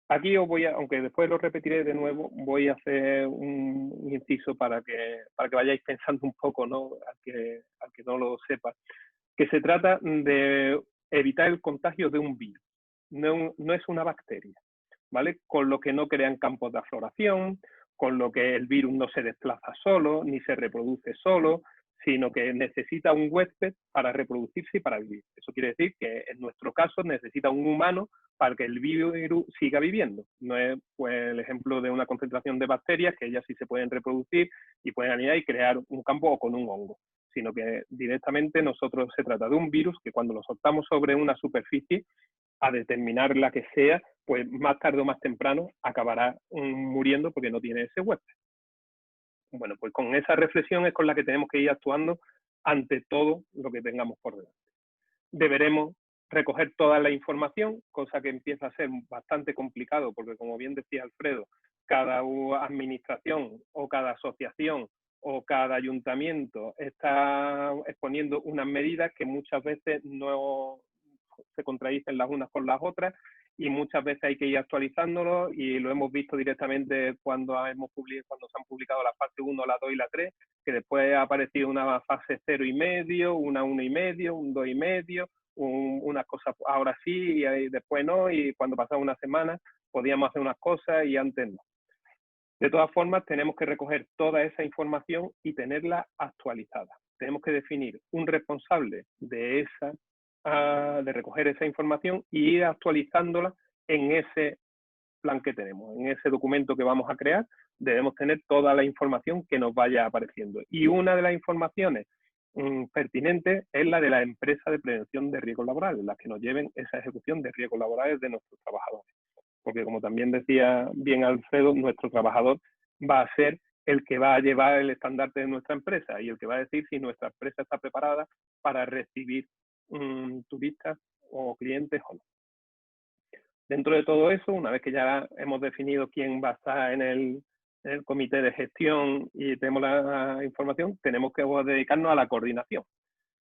[SPEAKER 1] Aquí os voy a, aunque después lo repetiré de nuevo, voy a hacer un inciso para que vayáis pensando un poco, ¿no? Al que no lo sepa, que se trata de evitar el contagio de un virus, no es una bacteria, ¿vale? Con lo que no crean campos de afloración, con lo que el virus no se desplaza solo, ni se reproduce solo, sino que necesita un huésped para reproducirse y para vivir. Eso quiere decir que en nuestro caso necesita un humano para que el virus siga viviendo. No es pues, el ejemplo de una concentración de bacterias, que ellas sí se pueden reproducir y pueden anidar y crear un campo o con un hongo, sino que directamente nosotros se trata de un virus que cuando lo soltamos sobre una superficie, a determinar la que sea, pues más tarde o más temprano acabará muriendo porque no tiene ese huésped. Bueno, pues con esa reflexión es con la que tenemos que ir actuando ante todo lo que tengamos por delante. Deberemos recoger toda la información, cosa que empieza a ser bastante complicado, porque como bien decía Alfredo, cada administración o cada asociación o cada ayuntamiento está exponiendo unas medidas que muchas veces no se contradicen las unas con las otras, y muchas veces hay que ir actualizándolo, y lo hemos visto directamente cuando se han publicado la fase 1, la 2 y la 3, que después ha aparecido una fase 0,5, una 1,5, un 2,5, unas cosas ahora sí y después no, y cuando pasaba una semana podíamos hacer unas cosas y antes no. De todas formas, tenemos que recoger toda esa información y tenerla actualizada. Tenemos que definir un responsable de recoger esa información y ir actualizándola en ese plan que tenemos, en ese documento que vamos a crear. Debemos tener toda la información que nos vaya apareciendo. Y una de las informaciones pertinentes es la de la empresa de prevención de riesgos laborales, las que nos lleven esa ejecución de riesgos laborales de nuestros trabajadores. Porque como también decía bien Alfredo, nuestro trabajador va a ser el que va a llevar el estandarte de nuestra empresa y el que va a decir si nuestra empresa está preparada para recibir turistas o clientes o no. Dentro de todo eso, una vez que ya hemos definido quién va a estar en el comité de gestión y tenemos la información, tenemos que dedicarnos a la coordinación.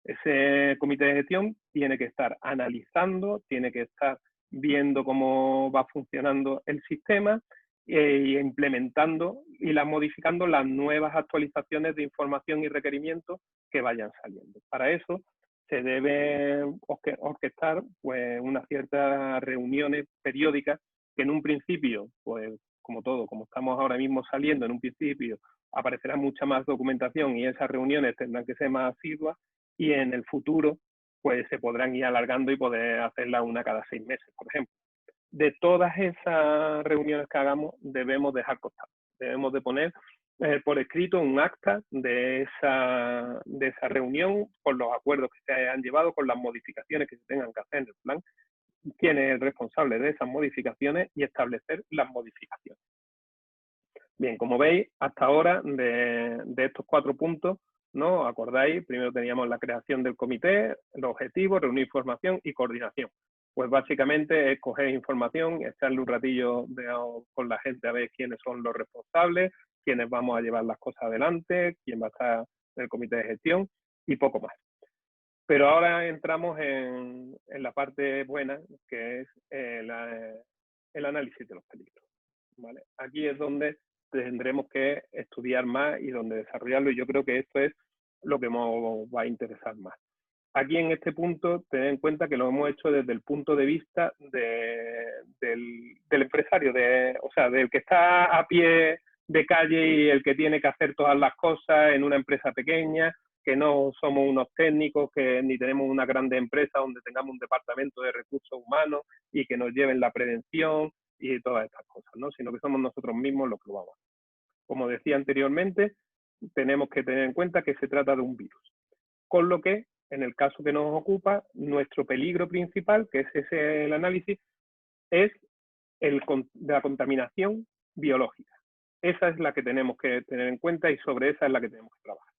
[SPEAKER 1] Ese comité de gestión tiene que estar analizando, tiene que estar viendo cómo va funcionando el sistema e implementando y las modificando las nuevas actualizaciones de información y requerimientos que vayan saliendo. Para eso se debe orquestar pues unas ciertas reuniones periódicas que en un principio, pues como todo, como estamos ahora mismo saliendo, en un principio aparecerá mucha más documentación y esas reuniones tendrán que ser más asiduas, y en el futuro pues se podrán ir alargando y poder hacerla una cada 6 meses, por ejemplo. De todas esas reuniones que hagamos debemos dejar constancia, debemos de poner por escrito un acta de esa reunión, con los acuerdos que se han llevado, con las modificaciones que se tengan que hacer en el plan, quién es el responsable de esas modificaciones y establecer las modificaciones. Bien, como veis, hasta ahora de estos 4 puntos, ¿no? ¿Acordáis? Primero teníamos la creación del comité, los objetivos, reunir información y coordinación. Pues básicamente es coger información, echarle un ratillo con la gente a ver quiénes son los responsables, quiénes vamos a llevar las cosas adelante, quién va a estar en el comité de gestión y poco más. Pero ahora entramos en la parte buena, que es el análisis de los peligros, ¿vale? Aquí es donde tendremos que estudiar más y donde desarrollarlo, y yo creo que esto es lo que nos va a interesar más. Aquí en este punto, tened en cuenta que lo hemos hecho desde el punto de vista del empresario, o sea, del que está a pie de calle y el que tiene que hacer todas las cosas en una empresa pequeña, que no somos unos técnicos, que ni tenemos una grande empresa donde tengamos un departamento de recursos humanos y que nos lleven la prevención y todas estas cosas, ¿no? Sino que somos nosotros mismos los que lo vamos a hacer. Como decía anteriormente, tenemos que tener en cuenta que se trata de un virus, con lo que, en el caso que nos ocupa, nuestro peligro principal, que es el análisis, es de la contaminación biológica. Esa es la que tenemos que tener en cuenta y sobre esa es la que tenemos que trabajar.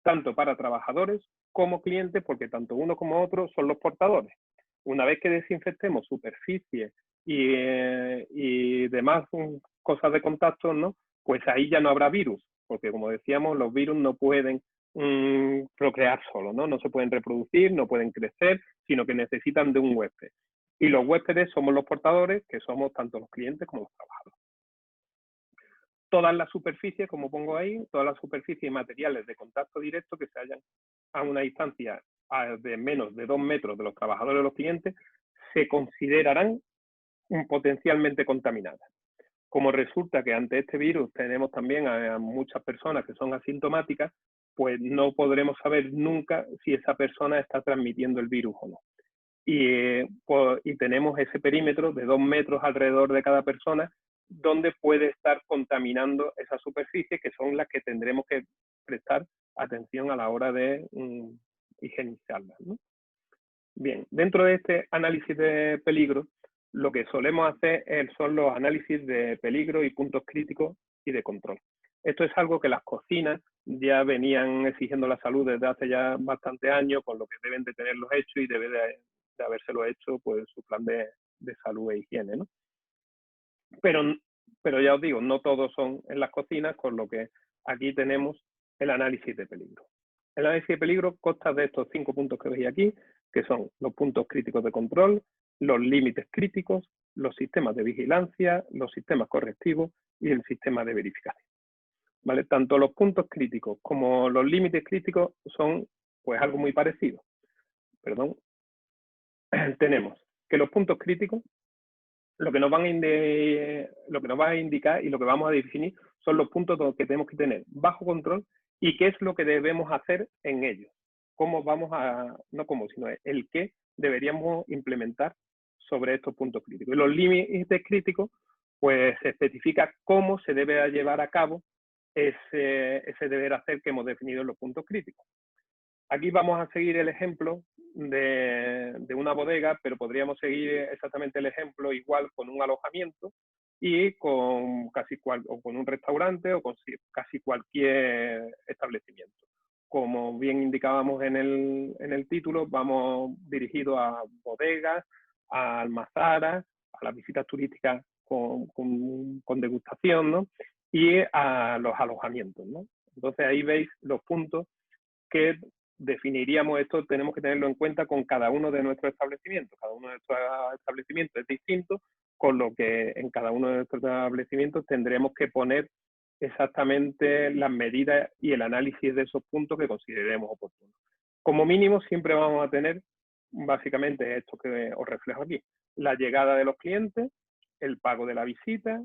[SPEAKER 1] Tanto para trabajadores como clientes, porque tanto uno como otro son los portadores. Una vez que desinfectemos superficies y demás cosas de contacto, ¿no? Pues ahí ya no habrá virus, porque como decíamos, los virus no pueden procrear solos, ¿no? No se pueden reproducir, no pueden crecer, sino que necesitan de un huésped. Y los huéspedes somos los portadores, que somos tanto los clientes como los trabajadores. Todas las superficies, como pongo ahí, todas las superficies y materiales de contacto directo que se hallan a una distancia de menos de 2 metros de los trabajadores o los clientes, se considerarán potencialmente contaminadas. Como resulta que ante este virus tenemos también a muchas personas que son asintomáticas, pues no podremos saber nunca si esa persona está transmitiendo el virus o no. Y tenemos ese perímetro de 2 metros alrededor de cada persona, donde puede estar contaminando esa superficie, que son las que tendremos que prestar atención a la hora de higienizarlas, ¿no? Bien, dentro de este análisis de peligro, lo que solemos hacer son los análisis de peligro y puntos críticos y de control. Esto es algo que las cocinas ya venían exigiendo la salud desde hace ya bastantes años, con lo que deben de tenerlos hechos y debe de habérselo hecho pues su plan de salud e higiene, ¿no? Pero ya os digo, no todos son en las cocinas, con lo que aquí tenemos el análisis de peligro. El análisis de peligro consta de estos 5 puntos que veis aquí, que son los puntos críticos de control, los límites críticos, los sistemas de vigilancia, los sistemas correctivos y el sistema de verificación. ¿Vale? Tanto los puntos críticos como los límites críticos son pues algo muy parecido. Perdón. Tenemos que los puntos críticos, lo que nos van a indicar y lo que vamos a definir son los puntos que tenemos que tener bajo control y qué es lo que debemos hacer en ellos. Cómo vamos a, no cómo, sino el qué deberíamos implementar sobre estos puntos críticos. Y los límites críticos, pues se especifica cómo se debe llevar a cabo ese deber hacer que hemos definido en los puntos críticos. Aquí vamos a seguir el ejemplo de una bodega, pero podríamos seguir exactamente el ejemplo igual con un alojamiento y con con un restaurante o con casi cualquier establecimiento. Como bien indicábamos en el título, vamos dirigidos a bodegas, a almazaras, a las visitas turísticas con degustación, ¿no? Y a los alojamientos, ¿no? Entonces ahí veis los puntos que definiríamos. Esto tenemos que tenerlo en cuenta con cada uno de nuestros establecimientos. Cada uno de nuestros establecimientos es distinto, con lo que en cada uno de nuestros establecimientos tendremos que poner exactamente las medidas y el análisis de esos puntos que consideremos oportunos. Como mínimo siempre vamos a tener básicamente esto que os reflejo aquí: la llegada de los clientes, el pago de la visita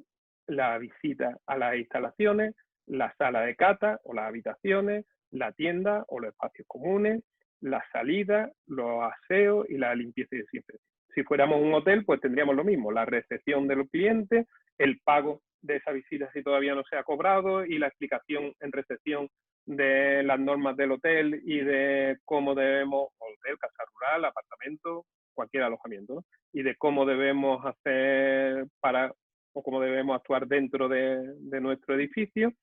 [SPEAKER 1] a las instalaciones, la sala de cata o las habitaciones, la tienda o los espacios comunes, la salida, los aseos y la limpieza y desinfección. Si fuéramos un hotel, pues tendríamos lo mismo: la recepción de los clientes, el pago de esa visita si todavía no se ha cobrado y la explicación en recepción de las normas del hotel y de cómo debemos, hotel, casa rural, apartamento, cualquier alojamiento, ¿no? Y de cómo debemos hacer o cómo debemos actuar dentro de nuestro edificio.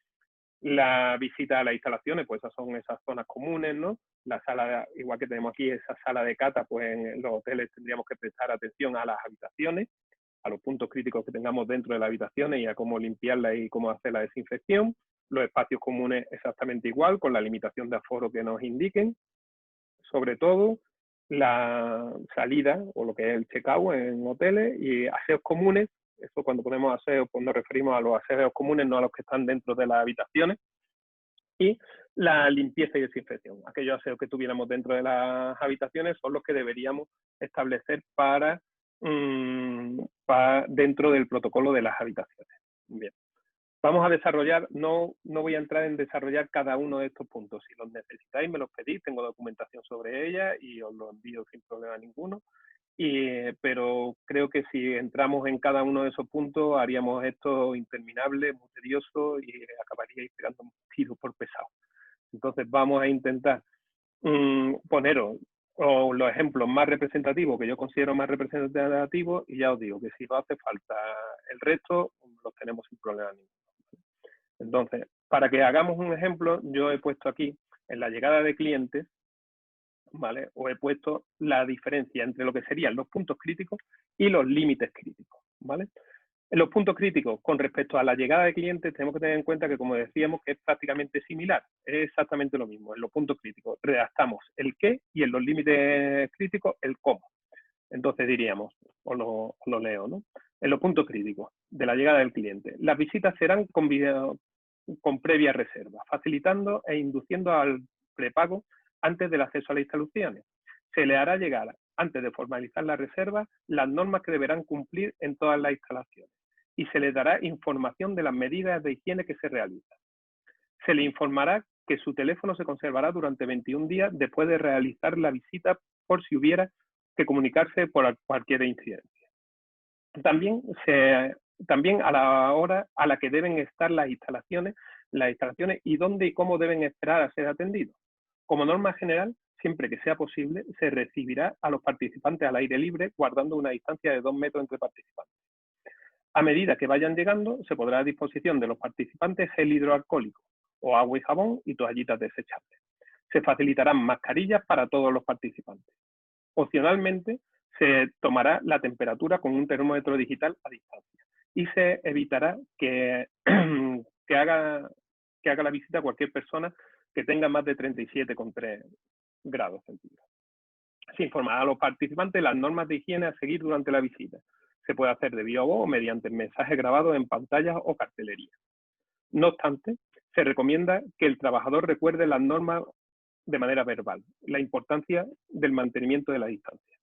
[SPEAKER 1] La visita a las instalaciones, pues esas son esas zonas comunes, ¿no? La sala, igual que tenemos aquí esa sala de cata, pues en los hoteles tendríamos que prestar atención a las habitaciones, a los puntos críticos que tengamos dentro de las habitaciones y a cómo limpiarlas y cómo hacer la desinfección. Los espacios comunes exactamente igual, con la limitación de aforo que nos indiquen. Sobre todo, la salida o lo que es el check-out en hoteles y aseos comunes. Eso, cuando ponemos aseos, pues nos referimos a los aseos comunes, no a los que están dentro de las habitaciones. Y la limpieza y desinfección. Aquellos aseos que tuviéramos dentro de las habitaciones son los que deberíamos establecer dentro del protocolo de las habitaciones. Bien. Vamos a desarrollar, no voy a entrar en desarrollar cada uno de estos puntos. Si los necesitáis, me los pedís, tengo documentación sobre ella y os lo envío sin problema ninguno. Pero creo que si entramos en cada uno de esos puntos, haríamos esto interminable, muy tedioso y acabaríais pegando un tiro por pesado. Entonces vamos a intentar poneros los ejemplos más representativos, que yo considero más representativos, y ya os digo que si no hace falta el resto, los tenemos sin problema ninguno. Entonces, para que hagamos un ejemplo, yo he puesto aquí, en la llegada de clientes, ¿vale? Os he puesto la diferencia entre lo que serían los puntos críticos y los límites críticos, ¿vale? En los puntos críticos, con respecto a la llegada de clientes, tenemos que tener en cuenta que, como decíamos, que es prácticamente similar, es exactamente lo mismo. En los puntos críticos redactamos el qué y en los límites críticos el cómo. Entonces diríamos, os lo leo, ¿no? En los puntos críticos de la llegada del cliente, las visitas serán con previa reserva, facilitando e induciendo al prepago antes del acceso a las instalaciones. Se le hará llegar, antes de formalizar la reserva, las normas que deberán cumplir en todas las instalaciones y se le dará información de las medidas de higiene que se realizan. Se le informará que su teléfono se conservará durante 21 días después de realizar la visita por si hubiera que comunicarse por cualquier incidencia. También a la hora a la que deben estar las instalaciones y dónde y cómo deben esperar a ser atendidos. Como norma general, siempre que sea posible, se recibirá a los participantes al aire libre, guardando una distancia de 2 metros entre participantes. A medida que vayan llegando, se pondrá a disposición de los participantes gel hidroalcohólico o agua y jabón y toallitas desechables. Se facilitarán mascarillas para todos los participantes. Opcionalmente, se tomará la temperatura con un termómetro digital a distancia y se evitará que haga la visita a cualquier persona que tenga más de 37,3 grados centígrados. Se informará a los participantes las normas de higiene a seguir durante la visita. Se puede hacer de viva voz o mediante mensajes grabados en pantallas o cartelería. No obstante, se recomienda que el trabajador recuerde las normas de manera verbal, la importancia del mantenimiento de la distancia.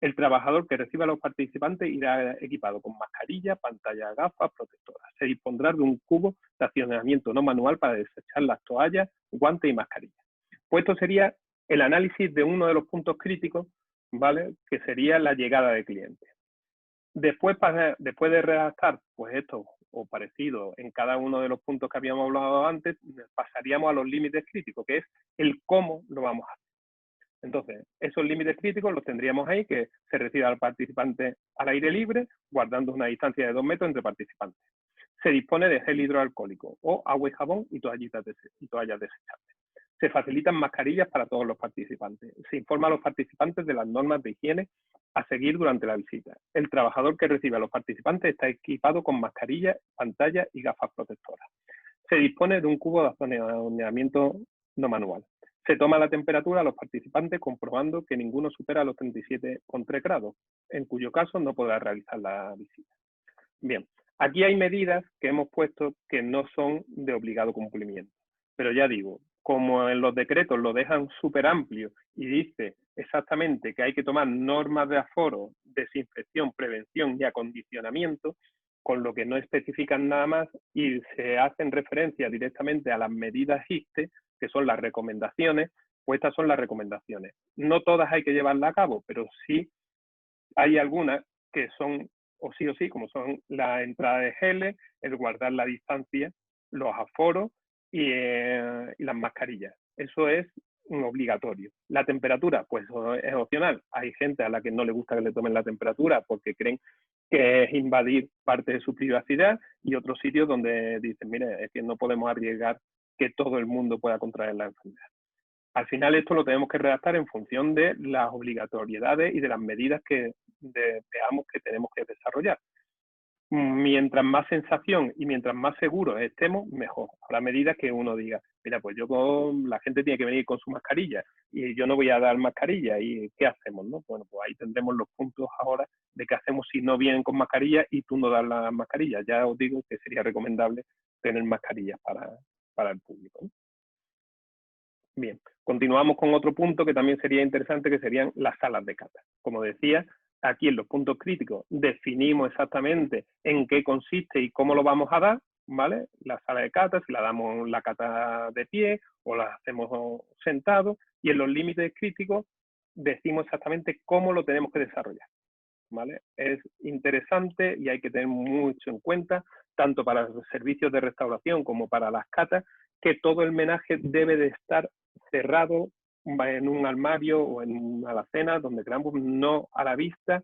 [SPEAKER 1] El trabajador que reciba a los participantes irá equipado con mascarilla, pantalla, gafas, protectoras. Se dispondrá de un cubo de accionamiento no manual para desechar las toallas, guantes y mascarillas. Pues esto sería el análisis de uno de los puntos críticos, ¿vale? Que sería la llegada de clientes. Después de redactar pues esto o parecido en cada uno de los puntos que habíamos hablado antes, pasaríamos a los límites críticos, que es el cómo lo vamos a hacer. Entonces, esos límites críticos los tendríamos ahí, que se reciba al participante al aire libre, guardando una distancia de 2 metros entre participantes. Se dispone de gel hidroalcohólico o agua y jabón y toallas desechables. Se facilitan mascarillas para todos los participantes. Se informa a los participantes de las normas de higiene a seguir durante la visita. El trabajador que recibe a los participantes está equipado con mascarilla, pantalla y gafas protectoras. Se dispone de un cubo de accionamiento no manual. Se toma la temperatura a los participantes comprobando que ninguno supera los 37,3 grados, en cuyo caso no podrá realizar la visita. Bien, aquí hay medidas que hemos puesto que no son de obligado cumplimiento. Pero ya digo, como en los decretos lo dejan súper amplio y dice exactamente que hay que tomar normas de aforo, desinfección, prevención y acondicionamiento, con lo que no especifican nada más y se hacen referencia directamente a las medidas ISTE, que son las recomendaciones, pues estas son las recomendaciones. No todas hay que llevarlas a cabo, pero sí hay algunas que son o sí, como son la entrada de geles, el guardar la distancia, los aforos y las mascarillas. Eso es un obligatorio. La temperatura, pues es opcional. Hay gente a la que no le gusta que le tomen la temperatura porque creen que es invadir parte de su privacidad, y otros sitios donde dicen, mire, es que no podemos arriesgar que todo el mundo pueda contraer la enfermedad. Al final esto lo tenemos que redactar en función de las obligatoriedades y de las medidas que veamos que tenemos que desarrollar. Mientras más sensación y mientras más seguros estemos, mejor. A la medida que uno diga, mira, pues la gente tiene que venir con su mascarilla y yo no voy a dar mascarilla, ¿y qué hacemos, no? Bueno, pues ahí tendremos los puntos ahora de qué hacemos si no vienen con mascarilla y tú no das la mascarilla. Ya os digo que sería recomendable tener mascarillas para el público, ¿no? Bien, continuamos con otro punto que también sería interesante, que serían las salas de cata. Como decía, aquí en los puntos críticos definimos exactamente en qué consiste y cómo lo vamos a dar, ¿vale? La sala de cata, si la damos la cata de pie o la hacemos sentado, y en los límites críticos decimos exactamente cómo lo tenemos que desarrollar, ¿vale? Es interesante y hay que tener mucho en cuenta, tanto para los servicios de restauración como para las catas, que todo el menaje debe de estar cerrado en un armario o en una alacena, donde queramos, no a la vista,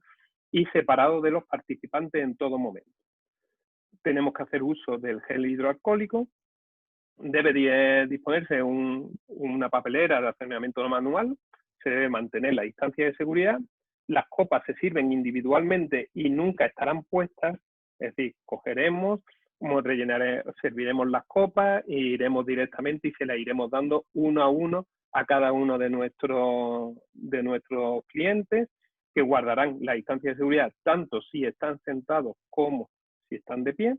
[SPEAKER 1] y separado de los participantes en todo momento. Tenemos que hacer uso del gel hidroalcohólico. Debe disponerse una papelera de accionamiento manual. Se debe mantener la distancia de seguridad. Las copas se sirven individualmente y nunca estarán puestas. Es decir, cogeremos, serviremos las copas e iremos directamente y se las iremos dando uno a uno a cada uno de nuestros clientes, que guardarán la distancia de seguridad tanto si están sentados como si están de pie.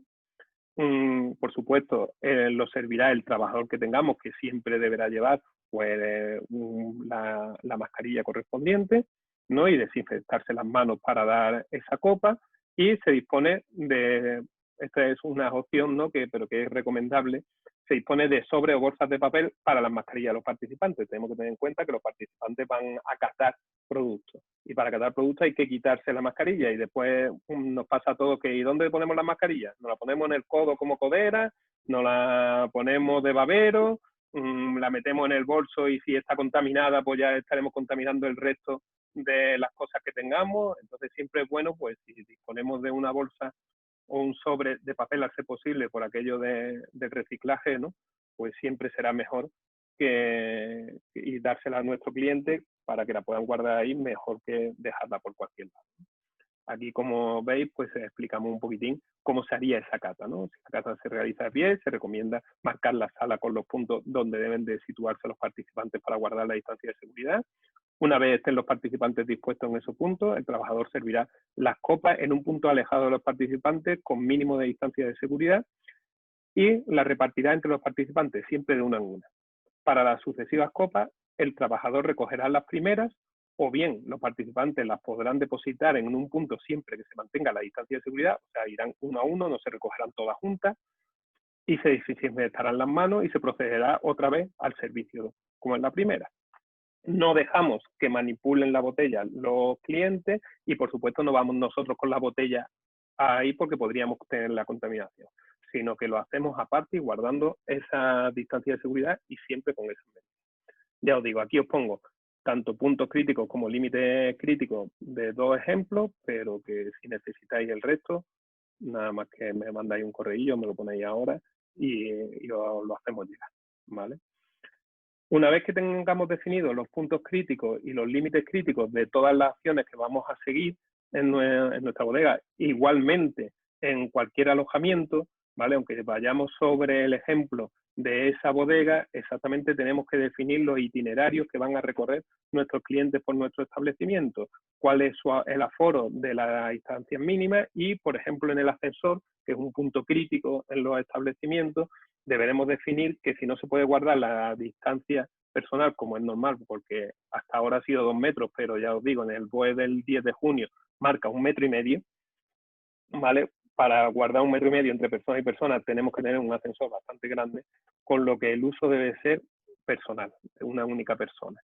[SPEAKER 1] Por supuesto, lo servirá el trabajador que tengamos, que siempre deberá llevar pues, la mascarilla correspondiente, ¿no? Y desinfectarse las manos para dar esa copa. Y se dispone de, esta es una opción, ¿no? Pero que es recomendable, se dispone de sobre o bolsas de papel para las mascarillas de los participantes. Tenemos que tener en cuenta que los participantes van a catar productos. Y para catar productos hay que quitarse la mascarilla, y después nos pasa a todos que ¿y dónde ponemos la mascarilla? Nos la ponemos en el codo como codera, nos la ponemos de babero, la metemos en el bolso y si está contaminada pues ya estaremos contaminando el resto de las cosas que tengamos. Entonces siempre es bueno, pues si disponemos de una bolsa o un sobre de papel al ser posible por aquello del reciclaje, ¿no? Pues siempre será mejor y dársela a nuestro cliente para que la puedan guardar ahí, mejor que dejarla por cualquier lado. Aquí, como veis, pues explicamos un poquitín cómo se haría esa cata, ¿no? Si la cata se realiza de pie, se recomienda marcar la sala con los puntos donde deben de situarse los participantes para guardar la distancia de seguridad. Una vez estén los participantes dispuestos en esos puntos, el trabajador servirá las copas en un punto alejado de los participantes con mínimo de distancia de seguridad y las repartirá entre los participantes siempre de una en una. Para las sucesivas copas, el trabajador recogerá las primeras, o bien los participantes las podrán depositar en un punto siempre que se mantenga la distancia de seguridad, o sea, irán uno a uno, no se recogerán todas juntas, y se desinfectarán las manos y se procederá otra vez al servicio como en la primera. No dejamos que manipulen la botella los clientes y, por supuesto, no vamos nosotros con la botella ahí porque podríamos tener la contaminación, sino que lo hacemos aparte y guardando esa distancia de seguridad y siempre con esas medidas. Ya os digo, aquí os pongo tanto puntos críticos como límites críticos de 2 ejemplos, pero que si necesitáis el resto, nada más que me mandáis un correillo, me lo ponéis ahora y lo hacemos llegar, ¿vale? Una vez que tengamos definidos los puntos críticos y los límites críticos de todas las acciones que vamos a seguir en nuestra bodega, igualmente en cualquier alojamiento, ¿vale? Aunque vayamos sobre el ejemplo de esa bodega, exactamente tenemos que definir los itinerarios que van a recorrer nuestros clientes por nuestro establecimiento, cuál es el aforo de las instancias mínimas y, por ejemplo, en el ascensor, que es un punto crítico en los establecimientos, deberemos definir que si no se puede guardar la distancia personal, como es normal, porque hasta ahora ha sido 2 metros, pero ya os digo, en el BOE del 10 de junio marca 1,5 metros, ¿vale? Para guardar 1,5 metros entre persona y persona tenemos que tener un ascensor bastante grande, con lo que el uso debe ser personal, de una única persona.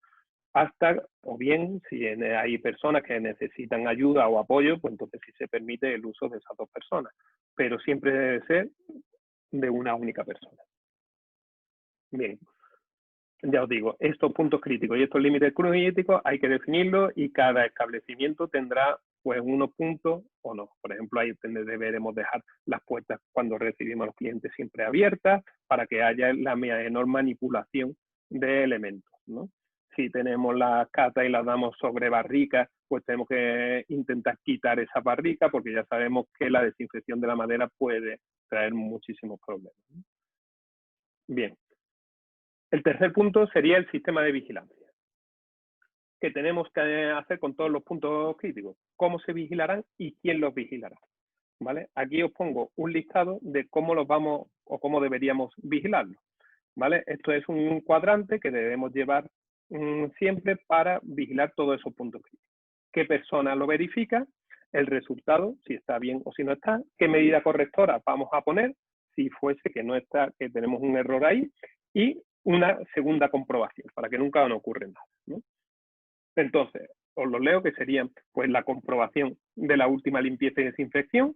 [SPEAKER 1] Hasta, o bien, si hay personas que necesitan ayuda o apoyo, pues entonces sí se permite el uso de esas 2 personas, pero siempre debe ser de una única persona. Bien, ya os digo, estos puntos críticos y estos límites críticos hay que definirlos y cada establecimiento tendrá pues unos puntos o no. Por ejemplo, ahí deberemos dejar las puertas cuando recibimos a los clientes siempre abiertas para que haya la menor manipulación de elementos, ¿no? Si tenemos las catas y las damos sobre barricas, pues tenemos que intentar quitar esa barrica porque ya sabemos que la desinfección de la madera puede traer muchísimos problemas. Bien. El tercer punto sería el sistema de vigilancia, que tenemos que hacer con todos los puntos críticos. ¿Cómo se vigilarán y quién los vigilará? ¿Vale? Aquí os pongo un listado de cómo los vamos o cómo deberíamos vigilarlos. ¿Vale? Esto es un cuadrante que debemos llevar siempre para vigilar todos esos puntos críticos. ¿Qué persona lo verifica? El resultado, si está bien o si no está. ¿Qué medida correctora vamos a poner? Si fuese que no está, que tenemos un error ahí. Y una segunda comprobación, para que nunca nos ocurra nada, ¿no? Entonces, os lo leo, que serían pues la comprobación de la última limpieza y desinfección,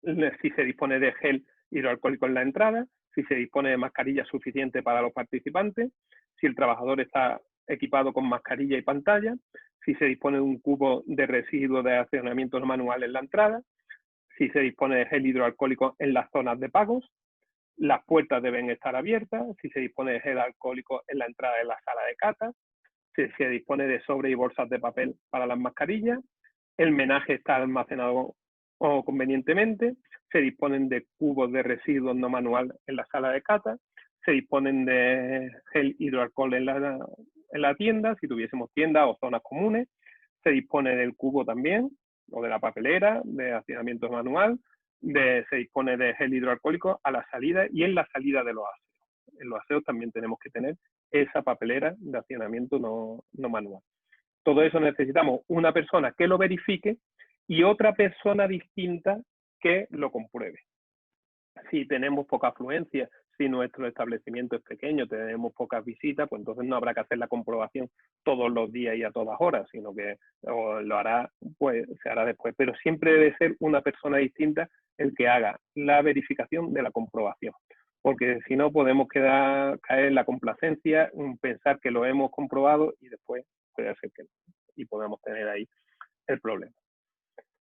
[SPEAKER 1] si se dispone de gel hidroalcohólico en la entrada, si se dispone de mascarilla suficiente para los participantes, si el trabajador está equipado con mascarilla y pantalla, si se dispone de un cubo de residuos de accionamiento manual en la entrada, si se dispone de gel hidroalcohólico en las zonas de pagos, las puertas deben estar abiertas, si se dispone de gel alcohólico en la entrada de la sala de cata, si se dispone de sobre y bolsas de papel para las mascarillas, el menaje está almacenado convenientemente, se disponen de cubos de residuos no manual en la sala de cata, se disponen de gel hidroalcohol en la tienda, si tuviésemos tiendas o zonas comunes, se dispone del cubo también, o de la papelera, de accionamiento manual, se dispone de gel hidroalcohólico a la salida y en la salida de los aseos. En los aseos también tenemos que tener esa papelera de accionamiento no manual. Todo eso necesitamos una persona que lo verifique y otra persona distinta que lo compruebe. Si tenemos poca afluencia, si nuestro establecimiento es pequeño, tenemos pocas visitas, pues entonces no habrá que hacer la comprobación todos los días y a todas horas, sino que lo hará, pues se hará después. Pero siempre debe ser una persona distinta el que haga la verificación de la comprobación, porque si no podemos caer en la complacencia, pensar que lo hemos comprobado y después puede ser que no, y podemos tener ahí el problema.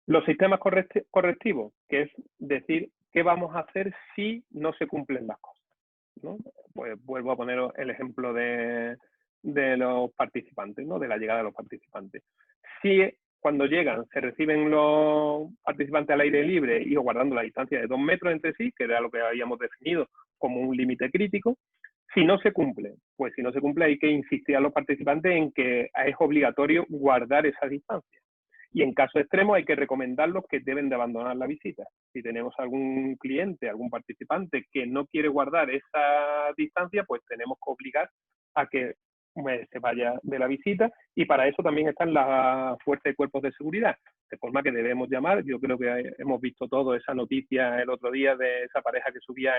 [SPEAKER 1] Los sistemas correctivos, que es decir, ¿qué vamos a hacer si no se cumplen las cosas? ¿No? Pues vuelvo a poner el ejemplo de los participantes, ¿no? De la llegada de los participantes. Si cuando llegan se reciben los participantes al aire libre y guardando la distancia de 2 metros entre sí, que era lo que habíamos definido como un límite crítico, si no se cumple, pues si no se cumple hay que insistir a los participantes en que es obligatorio guardar esa distancia. Y en caso extremo hay que recomendarlos que deben de abandonar la visita. Si tenemos algún cliente, algún participante que no quiere guardar esa distancia, pues tenemos que obligar a que se vaya de la visita, y para eso también están las fuerzas y cuerpos de seguridad, de forma que debemos llamar. Yo creo que hemos visto todo esa noticia el otro día de esa pareja que subía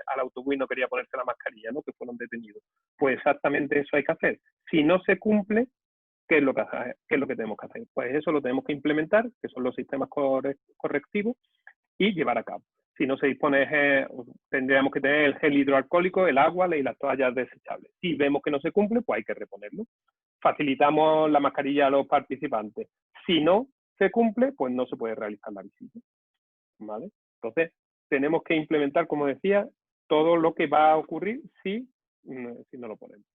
[SPEAKER 1] al autobús y no quería ponerse la mascarilla, ¿no? Que fueron detenidos. Pues exactamente eso hay que hacer. Si no se cumple, ¿qué es lo que tenemos que hacer? Pues eso lo tenemos que implementar, que son los sistemas correctivos, y llevar a cabo. Si no se dispone, tendríamos que tener el gel hidroalcohólico, el agua y las toallas desechables. Si vemos que no se cumple, pues hay que reponerlo. Facilitamos la mascarilla a los participantes. Si no se cumple, pues no se puede realizar la visita, ¿vale? Entonces, tenemos que implementar, como decía, todo lo que va a ocurrir si no lo ponemos.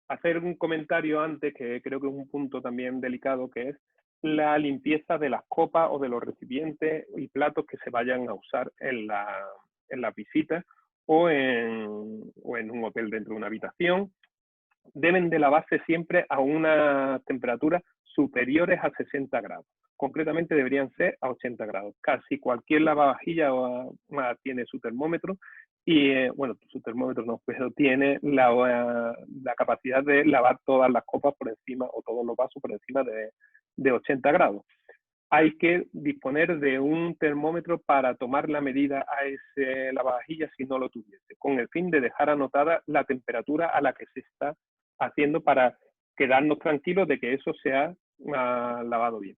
[SPEAKER 1] Hacer un comentario antes, que creo que es un punto también delicado, que es la limpieza de las copas o de los recipientes y platos que se vayan a usar en las visitas o en un hotel dentro de una habitación, deben de lavarse siempre a unas temperaturas superiores a 60 grados. Concretamente deberían ser a 80 grados. Casi cualquier lavavajilla tiene su termómetro y, bueno, su termómetro no, pero tiene la capacidad de lavar todas las copas por encima o todos los vasos por encima de 80 grados. Hay que disponer de un termómetro para tomar la medida a ese lavavajillas si no lo tuviese, con el fin de dejar anotada la temperatura a la que se está haciendo para quedarnos tranquilos de que eso se ha lavado bien.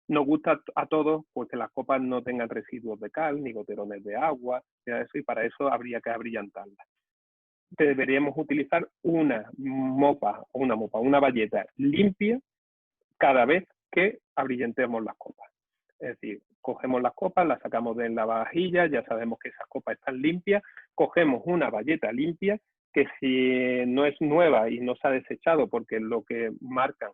[SPEAKER 1] Nos gusta a todos pues, que las copas no tengan residuos de cal, ni goterones de agua, eso, y para eso habría que abrillantarlas. Deberíamos utilizar una bayeta limpia cada vez que abrillantemos las copas. Es decir, cogemos las copas, las sacamos de la lavavajillas, ya sabemos que esas copas están limpias, cogemos una bayeta limpia que si no es nueva y no se ha desechado, porque lo que marcan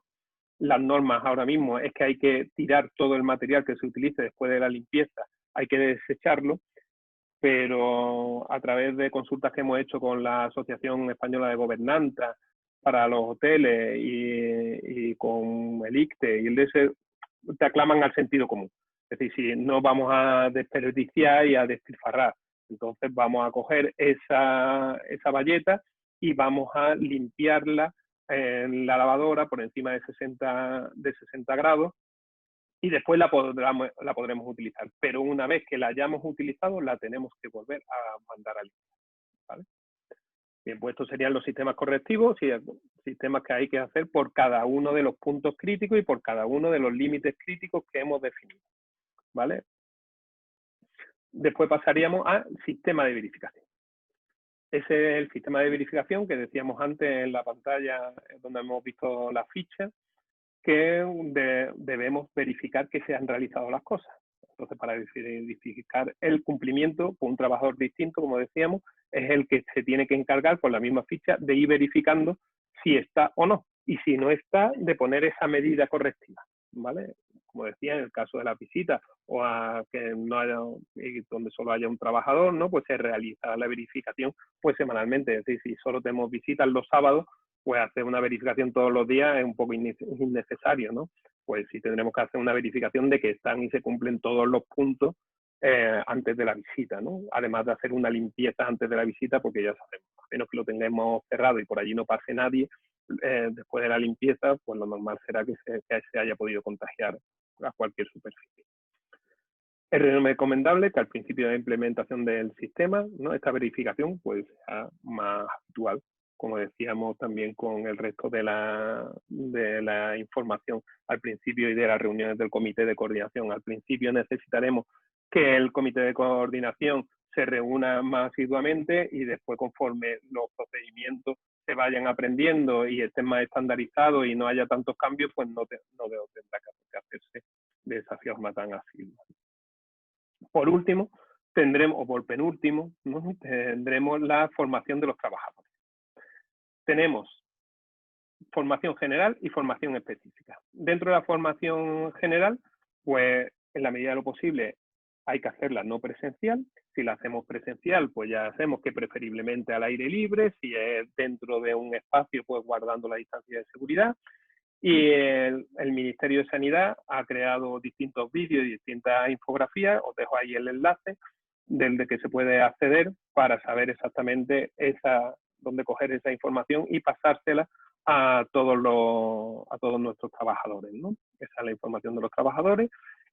[SPEAKER 1] las normas ahora mismo es que hay que tirar todo el material que se utilice después de la limpieza, hay que desecharlo, pero a través de consultas que hemos hecho con la Asociación Española de Gobernanza para los hoteles y con el ICTE y el DS, te aclaman al sentido común. Es decir, si no vamos a desperdiciar y a despilfarrar, entonces vamos a coger esa bayeta y vamos a limpiarla en la lavadora por encima de 60 grados y después la podremos utilizar. Pero una vez que la hayamos utilizado, la tenemos que volver a mandar a limpiar, ¿vale? Bien, pues estos serían los sistemas correctivos y sistemas que hay que hacer por cada uno de los puntos críticos y por cada uno de los límites críticos que hemos definido, ¿vale? Después pasaríamos al sistema de verificación. Ese es el sistema de verificación que decíamos antes en la pantalla donde hemos visto las fichas, que debemos verificar que se han realizado las cosas. Entonces, para verificar el cumplimiento, pues un trabajador distinto, como decíamos, es el que se tiene que encargar por la misma ficha de ir verificando si está o no. Y si no está, de poner esa medida correctiva, ¿vale? Como decía, en el caso de la visita o que no haya, donde solo haya un trabajador, ¿no? Pues se realiza la verificación pues semanalmente. Es decir, si solo tenemos visitas los sábados, pues hacer una verificación todos los días es un poco innecesario, ¿no? Pues sí tendremos que hacer una verificación de que están y se cumplen todos los puntos antes de la visita, ¿no? Además de hacer una limpieza antes de la visita, porque ya sabemos, a menos que lo tengamos cerrado y por allí no pase nadie, después de la limpieza, pues lo normal será que se haya podido contagiar a cualquier superficie. Es recomendable que al principio de la implementación del sistema, ¿no? Esta verificación pues sea más habitual, como decíamos también con el resto de la información al principio y de las reuniones del comité de coordinación. Al principio necesitaremos que el comité de coordinación se reúna más asiduamente y después, conforme los procedimientos se vayan aprendiendo y estén más estandarizados y no haya tantos cambios, pues no tendrá que hacerse de esa forma tan asidua. Por último, por penúltimo, ¿no? Tendremos la formación de los trabajadores. Tenemos formación general y formación específica. Dentro de la formación general, pues en la medida de lo posible hay que hacerla no presencial. Si la hacemos presencial, pues ya hacemos que preferiblemente al aire libre. Si es dentro de un espacio, pues guardando la distancia de seguridad. Y el Ministerio de Sanidad ha creado distintos vídeos y distintas infografías. Os dejo ahí el enlace del que se puede acceder para saber exactamente dónde coger esa información y pasársela a todos nuestros trabajadores, ¿no? Esa es la información de los trabajadores.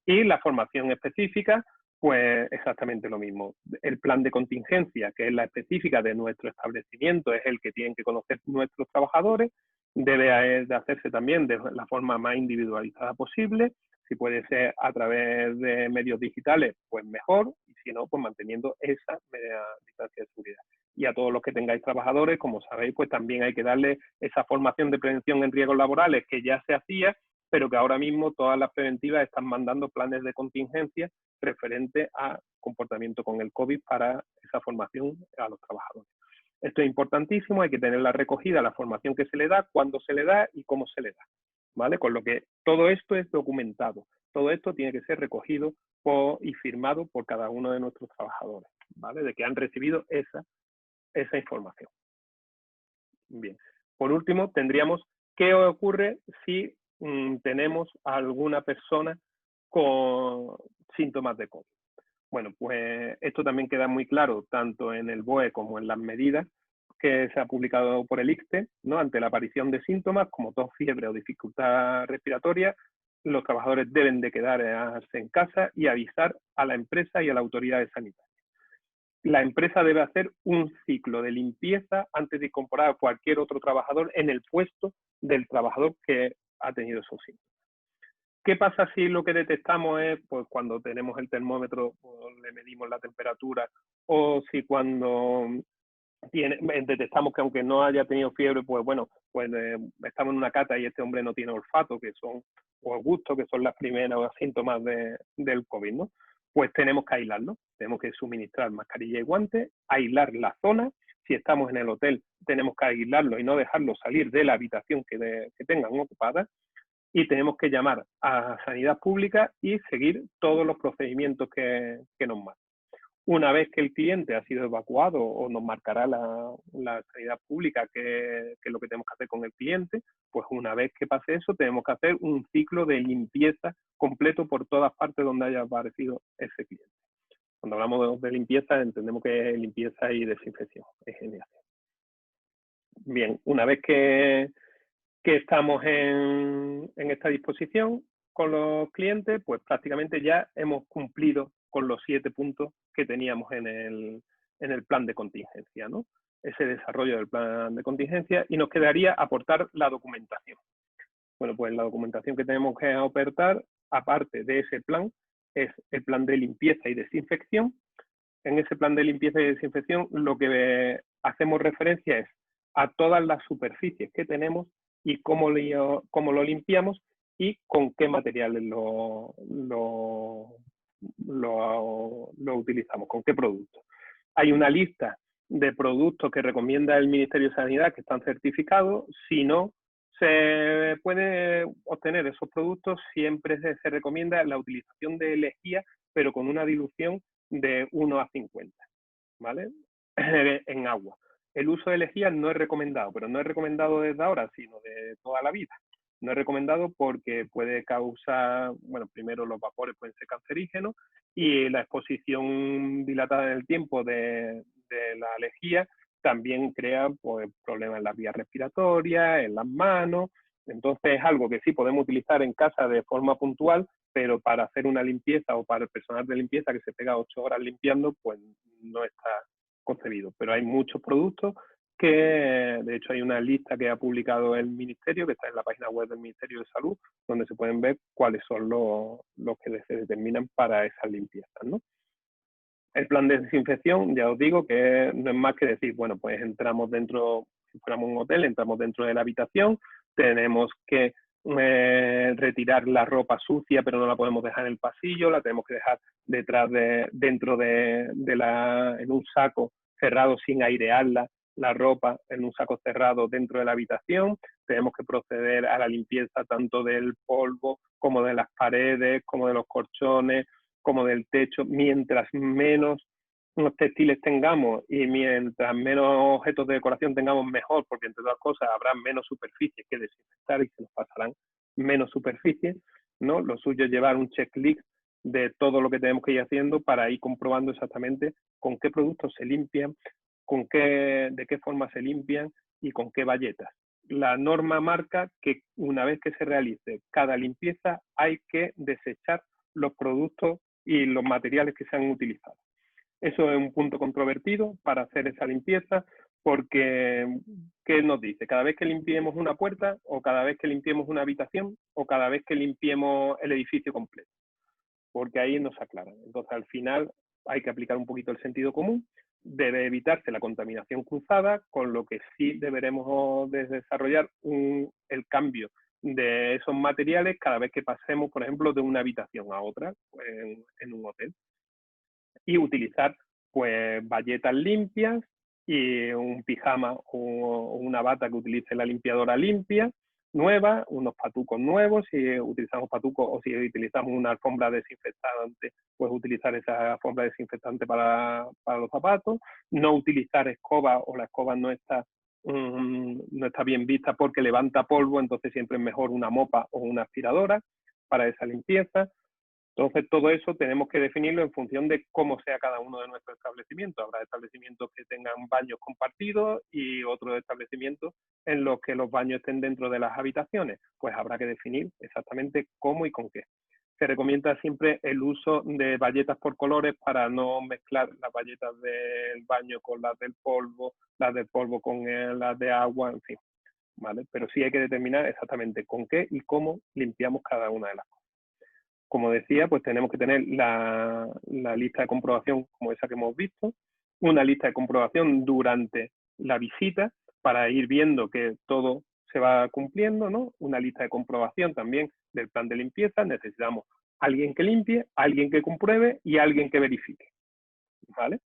[SPEAKER 1] Y la formación específica, pues exactamente lo mismo. El plan de contingencia, que es la específica de nuestro establecimiento, es el que tienen que conocer nuestros trabajadores. Debe de hacerse también de la forma más individualizada posible. Si puede ser a través de medios digitales, pues mejor. Y si no, pues manteniendo esa media distancia de seguridad. Y a todos los que tengáis trabajadores, como sabéis, pues también hay que darle esa formación de prevención en riesgos laborales que ya se hacía, pero que ahora mismo todas las preventivas están mandando planes de contingencia referente a comportamiento con el COVID para esa formación a los trabajadores. Esto es importantísimo, hay que tener la recogida, la formación que se le da, cuándo se le da y cómo se le da. ¿vale? Con lo que todo esto es documentado. Todo esto tiene que ser recogido y firmado por cada uno de nuestros trabajadores, ¿vale? De que han recibido esa información. Bien. Por último, tendríamos qué ocurre si tenemos a alguna persona con síntomas de COVID. Bueno, pues esto también queda muy claro tanto en el BOE como en las medidas que se ha publicado por el ICTE, ¿no? Ante la aparición de síntomas como tos, fiebre o dificultad respiratoria, los trabajadores deben de quedarse en casa y avisar a la empresa y a la autoridad sanitaria. La empresa debe hacer un ciclo de limpieza antes de incorporar a cualquier otro trabajador en el puesto del trabajador que ha tenido esos síntomas. ¿Qué pasa si lo que detectamos es, pues cuando tenemos el termómetro, pues, le medimos la temperatura, o si cuando detectamos que aunque no haya tenido fiebre, pues bueno, pues estamos en una cata y este hombre no tiene olfato, que son, o gusto, que son las primeras síntomas del COVID, ¿no? Pues tenemos que aislarlo, tenemos que suministrar mascarilla y guantes, aislar la zona. Si estamos en el hotel, tenemos que aislarlo y no dejarlo salir de la habitación que tengan ocupada. Y tenemos que llamar a Sanidad Pública y seguir todos los procedimientos que nos marcan. Una vez que el cliente ha sido evacuado, o nos marcará la Sanidad Pública qué es lo que tenemos que hacer con el cliente, pues una vez que pase eso, tenemos que hacer un ciclo de limpieza completo por todas partes donde haya aparecido ese cliente. Cuando hablamos de limpieza, entendemos que es limpieza y desinfección, es genial. Bien, una vez que estamos en esta disposición con los clientes, pues prácticamente ya hemos cumplido con los 7 puntos que teníamos en el plan de contingencia, ¿no? Ese desarrollo del plan de contingencia, y nos quedaría aportar la documentación. Bueno, pues la documentación que tenemos que aportar, aparte de ese plan, es el plan de limpieza y desinfección. En ese plan de limpieza y desinfección lo que hacemos referencia es a todas las superficies que tenemos y cómo lo limpiamos y con qué materiales lo utilizamos, con qué productos. Hay una lista de productos que recomienda el Ministerio de Sanidad que están certificados. Si no se puede obtener esos productos, siempre se recomienda la utilización de lejía, pero con una dilución de 1 a 50, ¿vale? En agua. El uso de lejía no es recomendado, pero no es recomendado desde ahora, sino de toda la vida. No es recomendado porque puede causar, bueno, primero los vapores pueden ser cancerígenos, y la exposición dilatada en el tiempo de la lejía también crea, pues, problemas en las vías respiratorias, en las manos. Entonces es algo que sí podemos utilizar en casa de forma puntual, pero para hacer una limpieza, o para el personal de limpieza que se pega 8 horas limpiando, pues no está concebido. Pero hay muchos productos que, de hecho, hay una lista que ha publicado el Ministerio, que está en la página web del Ministerio de Salud, donde se pueden ver cuáles son los que se determinan para esas limpiezas, ¿no? El plan de desinfección, ya os digo que no es más que decir, bueno, pues entramos dentro, si fuéramos un hotel, entramos dentro de la habitación, tenemos que retirar la ropa sucia, pero no la podemos dejar en el pasillo, la tenemos que dejar dentro en un saco cerrado sin airearla, la ropa en un saco cerrado dentro de la habitación. Tenemos que proceder a la limpieza tanto del polvo como de las paredes, como de los colchones, como del techo. Mientras menos textiles tengamos y mientras menos objetos de decoración tengamos, mejor, porque entre otras cosas habrá menos superficies que desinfectar y se nos pasarán menos superficies, ¿no? Lo suyo es llevar un checklist de todo lo que tenemos que ir haciendo para ir comprobando exactamente con qué productos se limpian, de qué forma se limpian y con qué bayetas. La norma marca que una vez que se realice cada limpieza hay que desechar los productos y los materiales que se han utilizado. Eso es un punto controvertido para hacer esa limpieza, porque ¿qué nos dice? Cada vez que limpiemos una puerta, o cada vez que limpiemos una habitación, o cada vez que limpiemos el edificio completo, porque ahí nos aclaran. Entonces, al final hay que aplicar un poquito el sentido común. Debe evitarse la contaminación cruzada, con lo que sí deberemos desarrollar el cambio de esos materiales cada vez que pasemos, por ejemplo, de una habitación a otra en un hotel. Y utilizar, pues, bayetas limpias y un pijama o una bata que utilice la limpiadora limpia, nuevas, unos patucos nuevos, si utilizamos patucos o si utilizamos una alfombra desinfectante, pues utilizar esa alfombra desinfectante para los zapatos, no utilizar escoba o la escoba no está bien vista porque levanta polvo, entonces siempre es mejor una mopa o una aspiradora para esa limpieza. Entonces, todo eso tenemos que definirlo en función de cómo sea cada uno de nuestros establecimientos. Habrá establecimientos que tengan baños compartidos y otros establecimientos en los que los baños estén dentro de las habitaciones. Pues habrá que definir exactamente cómo y con qué. Se recomienda siempre el uso de bayetas por colores para no mezclar las bayetas del baño con las del polvo con las de agua, en fin, ¿vale? Pero sí hay que determinar exactamente con qué y cómo limpiamos cada una de las cosas. Como decía, pues tenemos que tener la lista de comprobación como esa que hemos visto, una lista de comprobación durante la visita para ir viendo que todo se va cumpliendo, ¿no? Una lista de comprobación también del plan de limpieza. Necesitamos alguien que limpie, alguien que compruebe y alguien que verifique, ¿vale?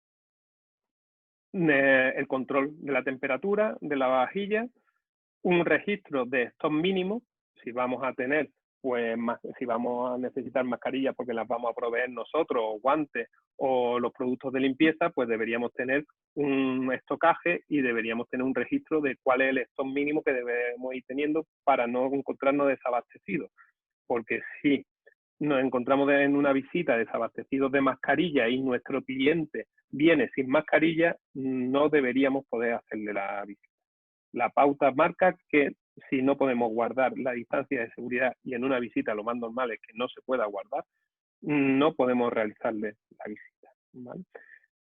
[SPEAKER 1] El control de la temperatura de la vajilla, un registro de estos mínimos, si vamos a tener, pues si vamos a necesitar mascarillas porque las vamos a proveer nosotros, o guantes, o los productos de limpieza, pues deberíamos tener un estocaje y deberíamos tener un registro de cuál es el stock mínimo que debemos ir teniendo para no encontrarnos desabastecidos. Porque si nos encontramos en una visita desabastecidos de mascarilla y nuestro cliente viene sin mascarilla, no deberíamos poder hacerle la visita. La pauta marca que si no podemos guardar la distancia de seguridad y en una visita lo más normal es que no se pueda guardar, no podemos realizarle la visita, ¿vale?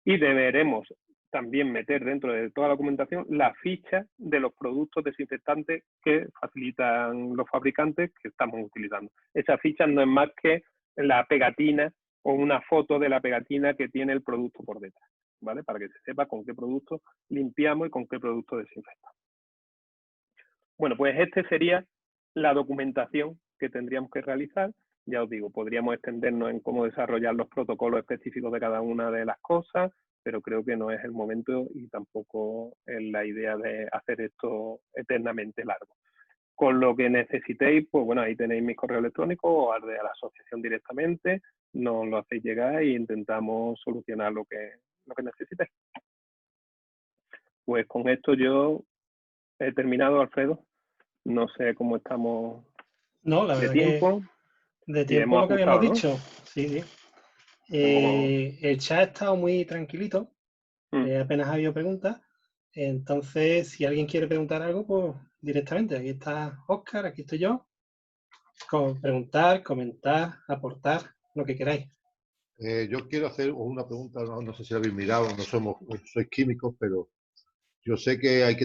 [SPEAKER 1] Y deberemos también meter dentro de toda la documentación la ficha de los productos desinfectantes que facilitan los fabricantes que estamos utilizando. Esa ficha no es más que la pegatina o una foto de la pegatina que tiene el producto por detrás, ¿vale? Para que se sepa con qué producto limpiamos y con qué producto desinfectamos. Bueno, pues esta sería la documentación que tendríamos que realizar. Ya os digo, podríamos extendernos en cómo desarrollar los protocolos específicos de cada una de las cosas, pero creo que no es el momento y tampoco es la idea de hacer esto eternamente largo. Con lo que necesitéis, pues bueno, ahí tenéis mi correo electrónico o al de la asociación directamente, nos lo hacéis llegar e intentamos solucionar lo que necesitéis. Pues con esto yo he terminado, Alfredo. No sé cómo estamos de tiempo.
[SPEAKER 3] De tiempo lo que habíamos dicho. Sí.
[SPEAKER 1] Como...
[SPEAKER 3] El chat ha estado muy tranquilito. Apenas ha habido preguntas. Entonces, si alguien quiere preguntar algo, pues directamente. Aquí está Óscar, aquí estoy yo. Preguntar, comentar, aportar, lo que queráis.
[SPEAKER 7] Yo quiero hacer una pregunta, no sé si la habéis mirado, no sois químicos, pero yo sé que ¿hay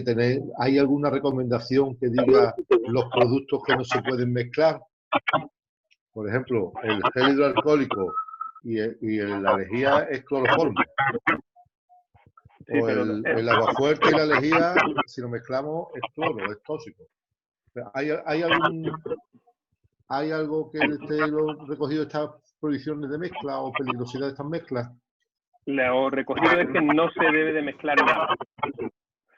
[SPEAKER 7] alguna recomendación que diga los productos que no se pueden mezclar? Por ejemplo, el gel hidroalcohólico y la lejía es cloroformo. Sí, o el agua fuerte y la lejía, si lo mezclamos, es cloro, es tóxico. ¿Hay algo que esté recogido de estas prohibiciones de mezcla o peligrosidad de estas mezclas?
[SPEAKER 1] Lo recogido es que no se debe de mezclar nada.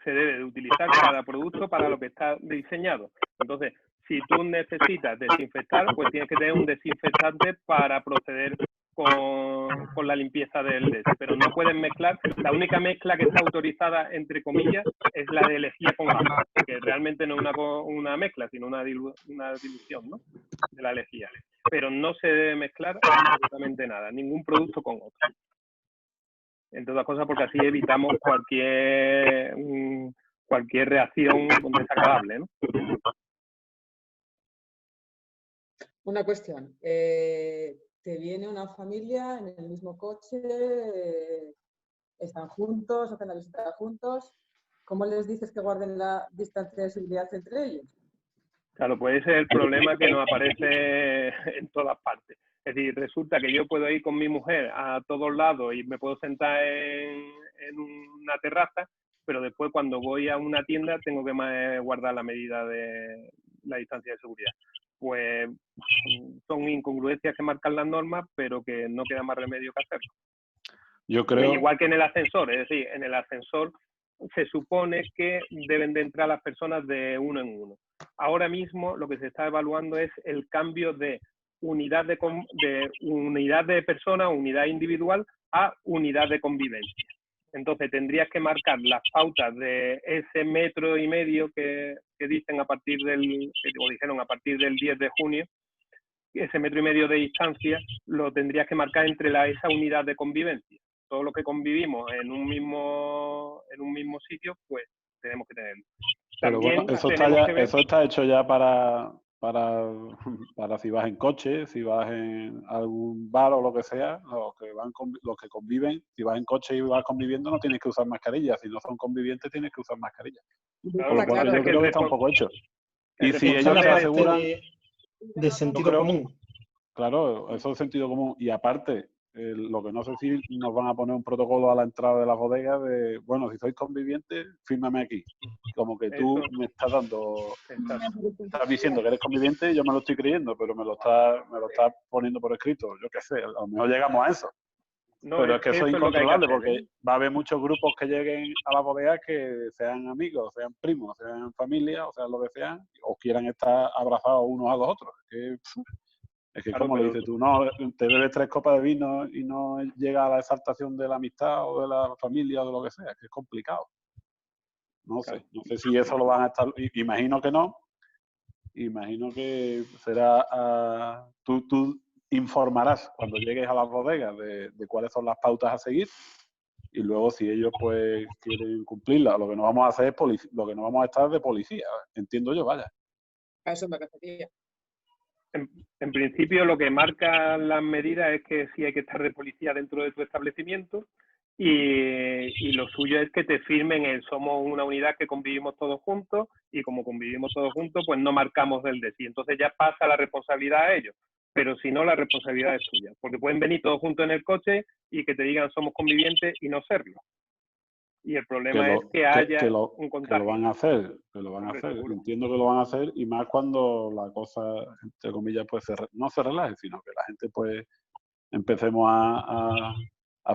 [SPEAKER 1] Se debe de utilizar cada producto para lo que está diseñado. Entonces, si tú necesitas desinfectar, pues tienes que tener un desinfectante para proceder con la limpieza del des. Pero no puedes mezclar. La única mezcla que está autorizada, entre comillas, es la de lejía con agua, que realmente no es una mezcla, sino una dilución, ¿no?, de la lejía. Pero no se debe mezclar absolutamente nada, ningún producto con otro. Entre otras cosas porque así evitamos cualquier reacción desagradable, ¿no?
[SPEAKER 8] Una cuestión. Te viene una familia en el mismo coche, están juntos, hacen la visita juntos. ¿Cómo les dices que guarden la distancia de seguridad entre ellos? Claro,
[SPEAKER 1] pues ese es el problema que nos aparece en todas partes. Es decir, resulta que yo puedo ir con mi mujer a todos lados y me puedo sentar en una terraza, pero después cuando voy a una tienda tengo que guardar la medida de la distancia de seguridad. Pues son incongruencias que marcan las normas, pero que no queda más remedio que hacerlo.
[SPEAKER 2] Yo creo...
[SPEAKER 1] Igual que en el ascensor, es decir, en el ascensor se supone que deben de entrar las personas de uno en uno. ahora mismo lo que se está evaluando es el cambio de unidad de persona, unidad individual, a unidad de convivencia. Entonces tendrías que marcar las pautas de ese 1,5 metros que dicen a partir o dijeron a partir del 10 de junio, ese 1,5 metros de distancia lo tendrías que marcar entre esa unidad de convivencia. Todo lo que convivimos en un mismo sitio, pues tenemos que tenerlo.
[SPEAKER 2] Pero bueno, eso está hecho ya para si vas en coche, si vas en algún bar o lo que sea, los que conviven, si vas en coche y vas conviviendo no tienes que usar mascarilla, si no son convivientes tienes que usar mascarilla.
[SPEAKER 1] Claro,
[SPEAKER 2] Con lo cual yo creo que está un poco hecho. Y si ellos se aseguran...
[SPEAKER 3] de sentido común.
[SPEAKER 2] Claro, eso es sentido común. Y aparte, lo que no sé si nos van a poner un protocolo a la entrada de la bodega de, bueno, si sois convivientes, fírmame aquí. Como que tú me estás dando, estás diciendo que eres conviviente, yo me lo estoy creyendo, pero me lo estás poniendo por escrito. Yo qué sé, a lo mejor llegamos a eso. No, pero es que eso es incontrolable, porque va a haber muchos grupos que lleguen a la bodega que sean amigos, sean primos, sean familia, o sea, lo que sean, o quieran estar abrazados unos a los otros. Es que claro, como le dices tú, no, te bebes 3 copas de vino y no llega a la exaltación de la amistad o de la familia o de lo que sea, es que es complicado. No sé si eso lo van a estar, imagino que no, imagino que será, tú informarás cuando llegues a las bodegas de cuáles son las pautas a seguir y luego si ellos pues quieren cumplirlas, lo que no vamos a hacer es lo que no vamos a estar de policía, entiendo yo, vaya.
[SPEAKER 8] A eso me refería.
[SPEAKER 1] En principio lo que marcan las medidas es que sí hay que estar de policía dentro de tu establecimiento y lo suyo es que te firmen somos una unidad que convivimos todos juntos y como convivimos todos juntos pues no marcamos el de sí. Entonces ya pasa la responsabilidad a ellos, pero si no la responsabilidad es tuya, porque pueden venir todos juntos en el coche y que te digan somos convivientes y no serlo. Y el problema es que haya un contagio.
[SPEAKER 2] Que lo van a hacer, Entiendo que lo van a hacer y más cuando la cosa, entre comillas, pues no se relaje, sino que la gente pues empecemos a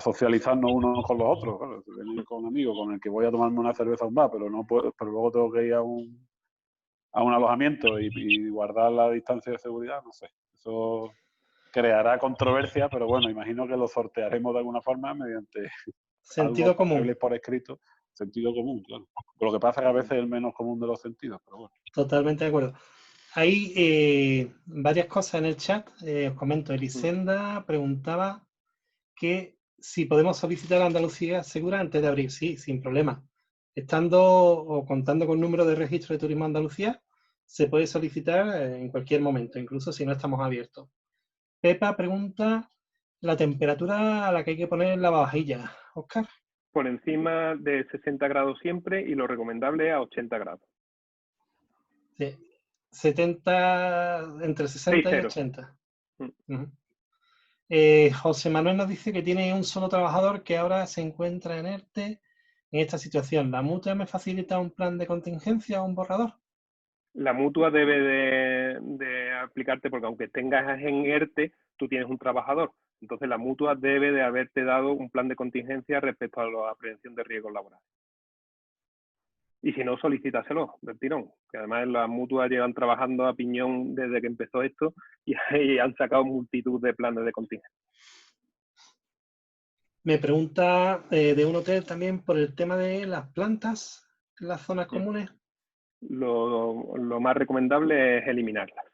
[SPEAKER 2] socializarnos unos con los otros. Claro, si venir con un amigo con el que voy a tomarme una cerveza a un bar, pero no puedo, pero luego tengo que ir a un alojamiento y guardar la distancia de seguridad, no sé. Eso creará controversia, pero bueno, imagino que lo sortearemos de alguna forma mediante
[SPEAKER 3] sentido común
[SPEAKER 2] por escrito, sentido común, claro. Lo que pasa es que a veces es el menos común de los sentidos, pero bueno.
[SPEAKER 3] Totalmente de acuerdo. Hay varias cosas en el chat. Os comento, Elisenda preguntaba que si podemos solicitar a Andalucía Segura antes de abrir. Sí, sin problema. Estando o contando con número de registro de turismo Andalucía, se puede solicitar en cualquier momento, incluso si no estamos abiertos. Pepa pregunta la temperatura a la que hay que poner la lavavajillas. Óscar.
[SPEAKER 1] Por encima de 60 grados siempre y lo recomendable es a 80 grados.
[SPEAKER 3] Sí. 70, entre 60 y 80. José Manuel nos dice que tiene un solo trabajador que ahora se encuentra en ERTE en esta situación. ¿La mutua me facilita un plan de contingencia o un borrador?
[SPEAKER 1] La mutua debe de aplicarte porque aunque tengas en ERTE, tú tienes un trabajador. Entonces la mutua debe de haberte dado un plan de contingencia respecto a la prevención de riesgos laborales. Y si no, solicítaselo del tirón, que además las mutuas llevan trabajando a piñón desde que empezó esto y han sacado multitud de planes de contingencia.
[SPEAKER 3] Me pregunta de un hotel también por el tema de las plantas en las zonas comunes.
[SPEAKER 1] Lo más recomendable es eliminarlas.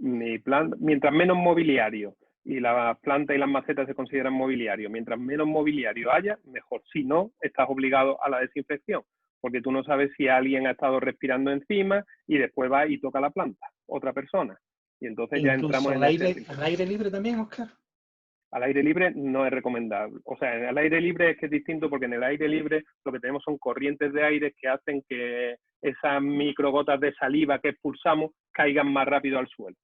[SPEAKER 1] Mientras menos mobiliario, y las plantas y las macetas se consideran mobiliario, mientras menos mobiliario haya, mejor. Si no, estás obligado a la desinfección, porque tú no sabes si alguien ha estado respirando encima y después va y toca la planta, otra persona. Y entonces ya entramos en
[SPEAKER 3] ¿Al aire libre también, Óscar?
[SPEAKER 1] Al aire libre no es recomendable. O sea, al aire libre es que es distinto porque en el aire libre lo que tenemos son corrientes de aire que hacen que esas microgotas de saliva que expulsamos caigan más rápido al suelo.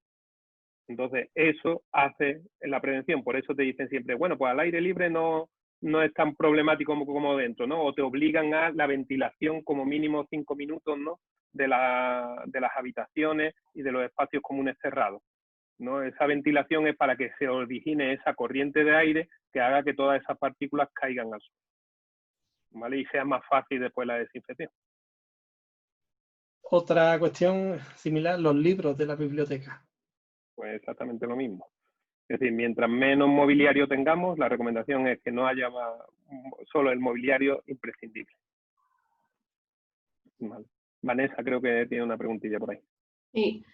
[SPEAKER 1] Entonces, eso hace la prevención. Por eso te dicen siempre, bueno, pues al aire libre no es tan problemático como dentro, ¿no? O te obligan a la ventilación como mínimo 5 minutos, ¿no? De las habitaciones y de los espacios comunes cerrados, ¿no? Esa ventilación es para que se origine esa corriente de aire que haga que todas esas partículas caigan al suelo, ¿vale? Y sea más fácil después la desinfección.
[SPEAKER 3] Otra cuestión similar, los libros de la biblioteca.
[SPEAKER 1] Pues exactamente lo mismo. Es decir, mientras menos mobiliario tengamos, la recomendación es que no haya solo el mobiliario imprescindible. Vale. Vanessa creo que tiene una preguntilla por ahí.
[SPEAKER 9] Sí.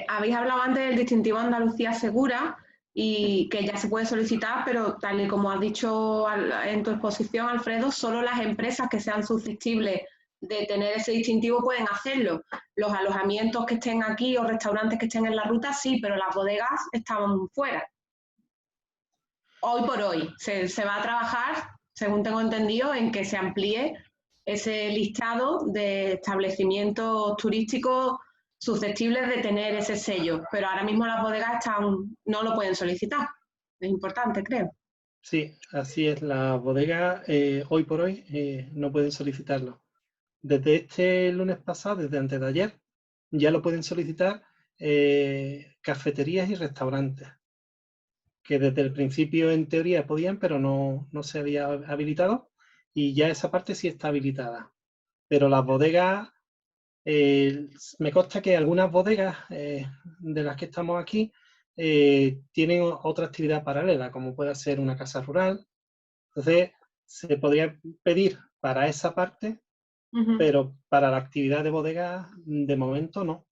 [SPEAKER 9] Habéis hablado antes del distintivo Andalucía Segura y que ya se puede solicitar, pero tal y como has dicho en tu exposición, Alfredo, solo las empresas que sean susceptibles de tener ese distintivo pueden hacerlo. Los alojamientos que estén aquí o restaurantes que estén en la ruta, sí, pero las bodegas estaban fuera. Hoy por hoy se va a trabajar, según tengo entendido, en que se amplíe ese listado de establecimientos turísticos susceptibles de tener ese sello, pero ahora mismo las bodegas no lo pueden solicitar. Es importante, creo.
[SPEAKER 3] Sí, así es. Las bodegas hoy por hoy no pueden solicitarlo. Desde este lunes pasado, desde antes de ayer, ya lo pueden solicitar cafeterías y restaurantes, que desde el principio en teoría podían, pero no se había habilitado, y ya esa parte sí está habilitada. Pero las bodegas, me consta que algunas bodegas de las que estamos aquí tienen otra actividad paralela, como puede ser una casa rural. Entonces, se podría pedir para esa parte, pero para la actividad de bodega, de momento no.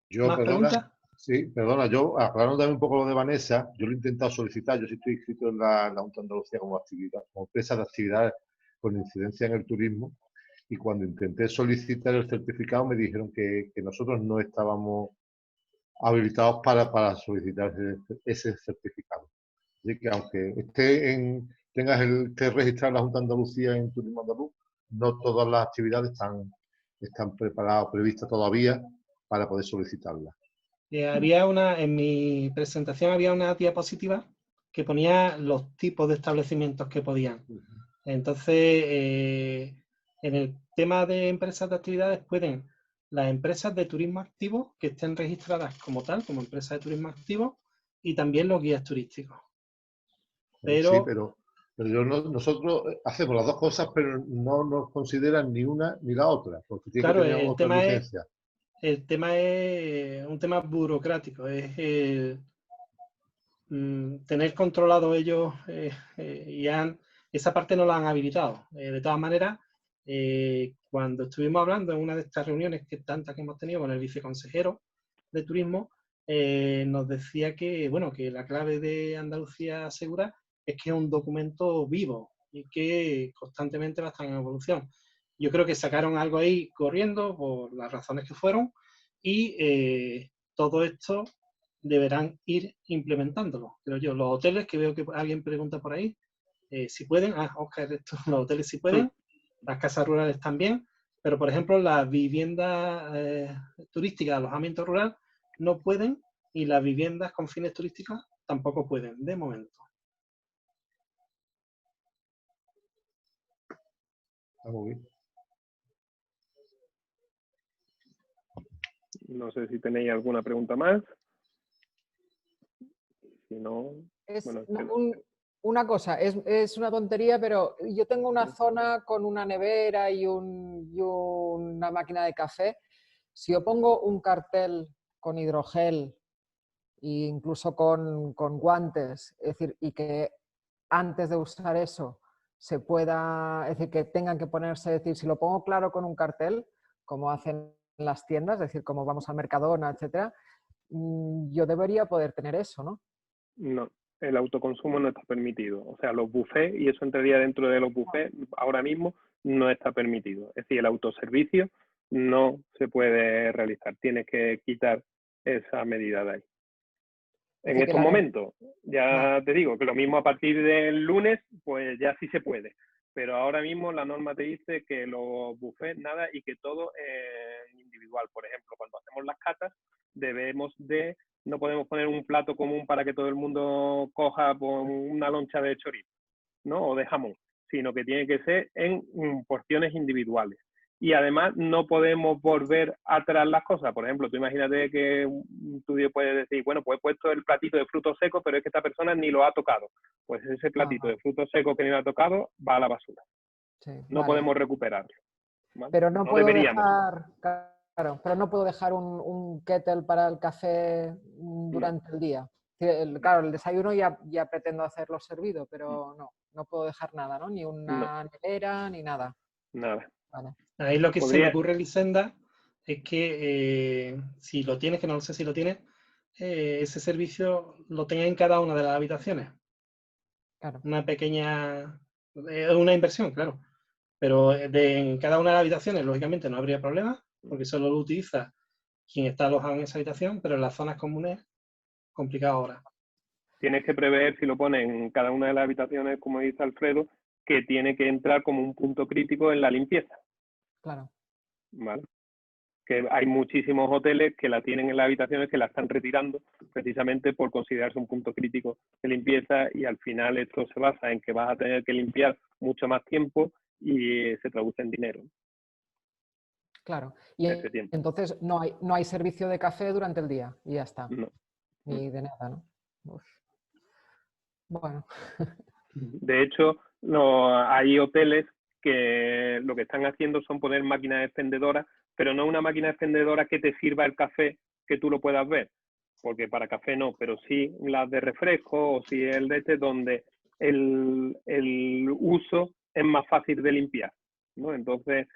[SPEAKER 7] Yo,
[SPEAKER 3] ¿Más
[SPEAKER 7] perdona,
[SPEAKER 3] preguntas?
[SPEAKER 7] sí, perdona, yo aclarando también un poco lo de Vanessa, yo lo he intentado solicitar, yo sí estoy inscrito en la Junta de Andalucía como actividad, como empresa de actividades con incidencia en el turismo, y cuando intenté solicitar el certificado me dijeron que nosotros no estábamos habilitados para solicitar ese certificado. Así que aunque estés registrado en la Junta de Andalucía en Turismo Andaluz, no todas las actividades están preparadas o previstas todavía para poder solicitarlas.
[SPEAKER 3] En mi presentación había una diapositiva que ponía los tipos de establecimientos que podían. Entonces, en el tema de empresas de actividades pueden las empresas de turismo activo que estén registradas como tal, como empresas de turismo activo, y también los guías turísticos. Pero,
[SPEAKER 7] sí, pero nosotros hacemos las dos cosas, pero no nos consideran ni una ni la otra, porque tiene
[SPEAKER 3] claro,
[SPEAKER 7] que tener otra licencia.
[SPEAKER 3] El tema es un tema burocrático, es tener controlado ellos esa parte no la han habilitado. De todas maneras, cuando estuvimos hablando en una de estas reuniones tantas que hemos tenido con el viceconsejero de turismo, nos decía que, bueno, que la clave de Andalucía Segura es que es un documento vivo y que constantemente va a estar en evolución. Yo creo que sacaron algo ahí corriendo por las razones que fueron y todo esto deberán ir implementándolo, creo yo. Los hoteles, que veo que alguien pregunta por ahí, si pueden, Oscar, los hoteles sí pueden, las casas rurales también, pero por ejemplo las viviendas turísticas, alojamiento rural, no pueden, y las viviendas con fines turísticos tampoco pueden, de momento.
[SPEAKER 7] Está muy bien.
[SPEAKER 1] No sé si tenéis alguna pregunta más. Si no,
[SPEAKER 10] una cosa, es una tontería, pero yo tengo una zona con una nevera y una máquina de café. Si yo pongo un cartel con hidrogel e incluso con guantes, es decir, y que antes de usar eso se pueda, es decir, que tengan que ponerse, es decir, si lo pongo claro con un cartel, como hacen las tiendas, es decir, como vamos al Mercadona, etcétera, yo debería poder tener eso, ¿no?
[SPEAKER 1] No, el autoconsumo no está permitido. O sea, los buffets, y eso entraría dentro de los buffets, ahora mismo no está permitido. Es decir, el autoservicio no se puede realizar. Tienes que quitar esa medida de ahí. En estos momentos, ya te digo que lo mismo a partir del lunes, pues ya sí se puede. Pero ahora mismo la norma te dice que los buffets nada y que todo es individual. Por ejemplo, cuando hacemos las catas, no podemos poner un plato común para que todo el mundo coja una loncha de chorizo, ¿no? O de jamón, sino que tiene que ser en porciones individuales. y además no podemos volver atrás las cosas. Por ejemplo, tú imagínate que un estudio puede decir, bueno, pues he puesto el platito de frutos secos, pero es que esta persona ni lo ha tocado. Pues ese platito de frutos secos que ni lo ha tocado va a la basura.
[SPEAKER 10] Sí,
[SPEAKER 1] No
[SPEAKER 10] vale.
[SPEAKER 1] podemos recuperarlo, ¿vale?
[SPEAKER 10] Pero no
[SPEAKER 1] No
[SPEAKER 10] puedo
[SPEAKER 1] deberíamos.
[SPEAKER 10] dejar, claro, pero no puedo dejar un kettle para el café durante el día. Claro, el desayuno ya pretendo hacerlo servido, pero no puedo dejar nada, ¿no? Ni una nevera, ni nada.
[SPEAKER 1] Nada.
[SPEAKER 10] Vale.
[SPEAKER 3] Ahí lo que se
[SPEAKER 1] Podría-
[SPEAKER 3] me ocurre, Lisenda, es que si lo tienes, que no sé si lo tienes, ese servicio lo tenga en cada una de las habitaciones.
[SPEAKER 10] Claro.
[SPEAKER 3] Una pequeña, una inversión, claro. Pero en cada una de las habitaciones, lógicamente, no habría problema, porque solo lo utiliza quien está alojado en esa habitación, pero en las zonas comunes, complicado ahora.
[SPEAKER 1] Tienes que prever, si lo pones en cada una de las habitaciones, como dice Alfredo, que tiene que entrar como un punto crítico en la limpieza.
[SPEAKER 10] Claro.
[SPEAKER 1] ¿Vale? Que hay muchísimos hoteles que la tienen en las habitaciones que la están retirando precisamente por considerarse un punto crítico de limpieza, y al final esto se basa en que vas a tener que limpiar mucho más tiempo y se traduce en dinero.
[SPEAKER 10] Claro. Y
[SPEAKER 1] Ese tiempo.
[SPEAKER 10] entonces no hay servicio de café durante el día y ya está.
[SPEAKER 1] No.
[SPEAKER 10] Ni de nada, ¿no? Uf. Bueno.
[SPEAKER 1] De hecho, hay hoteles que lo que están haciendo son poner máquinas expendedoras, pero no una máquina expendedora que te sirva el café que tú lo puedas ver, porque para café no, pero sí las de refresco o sí el de este, donde el uso es más fácil de limpiar, ¿no? Entonces,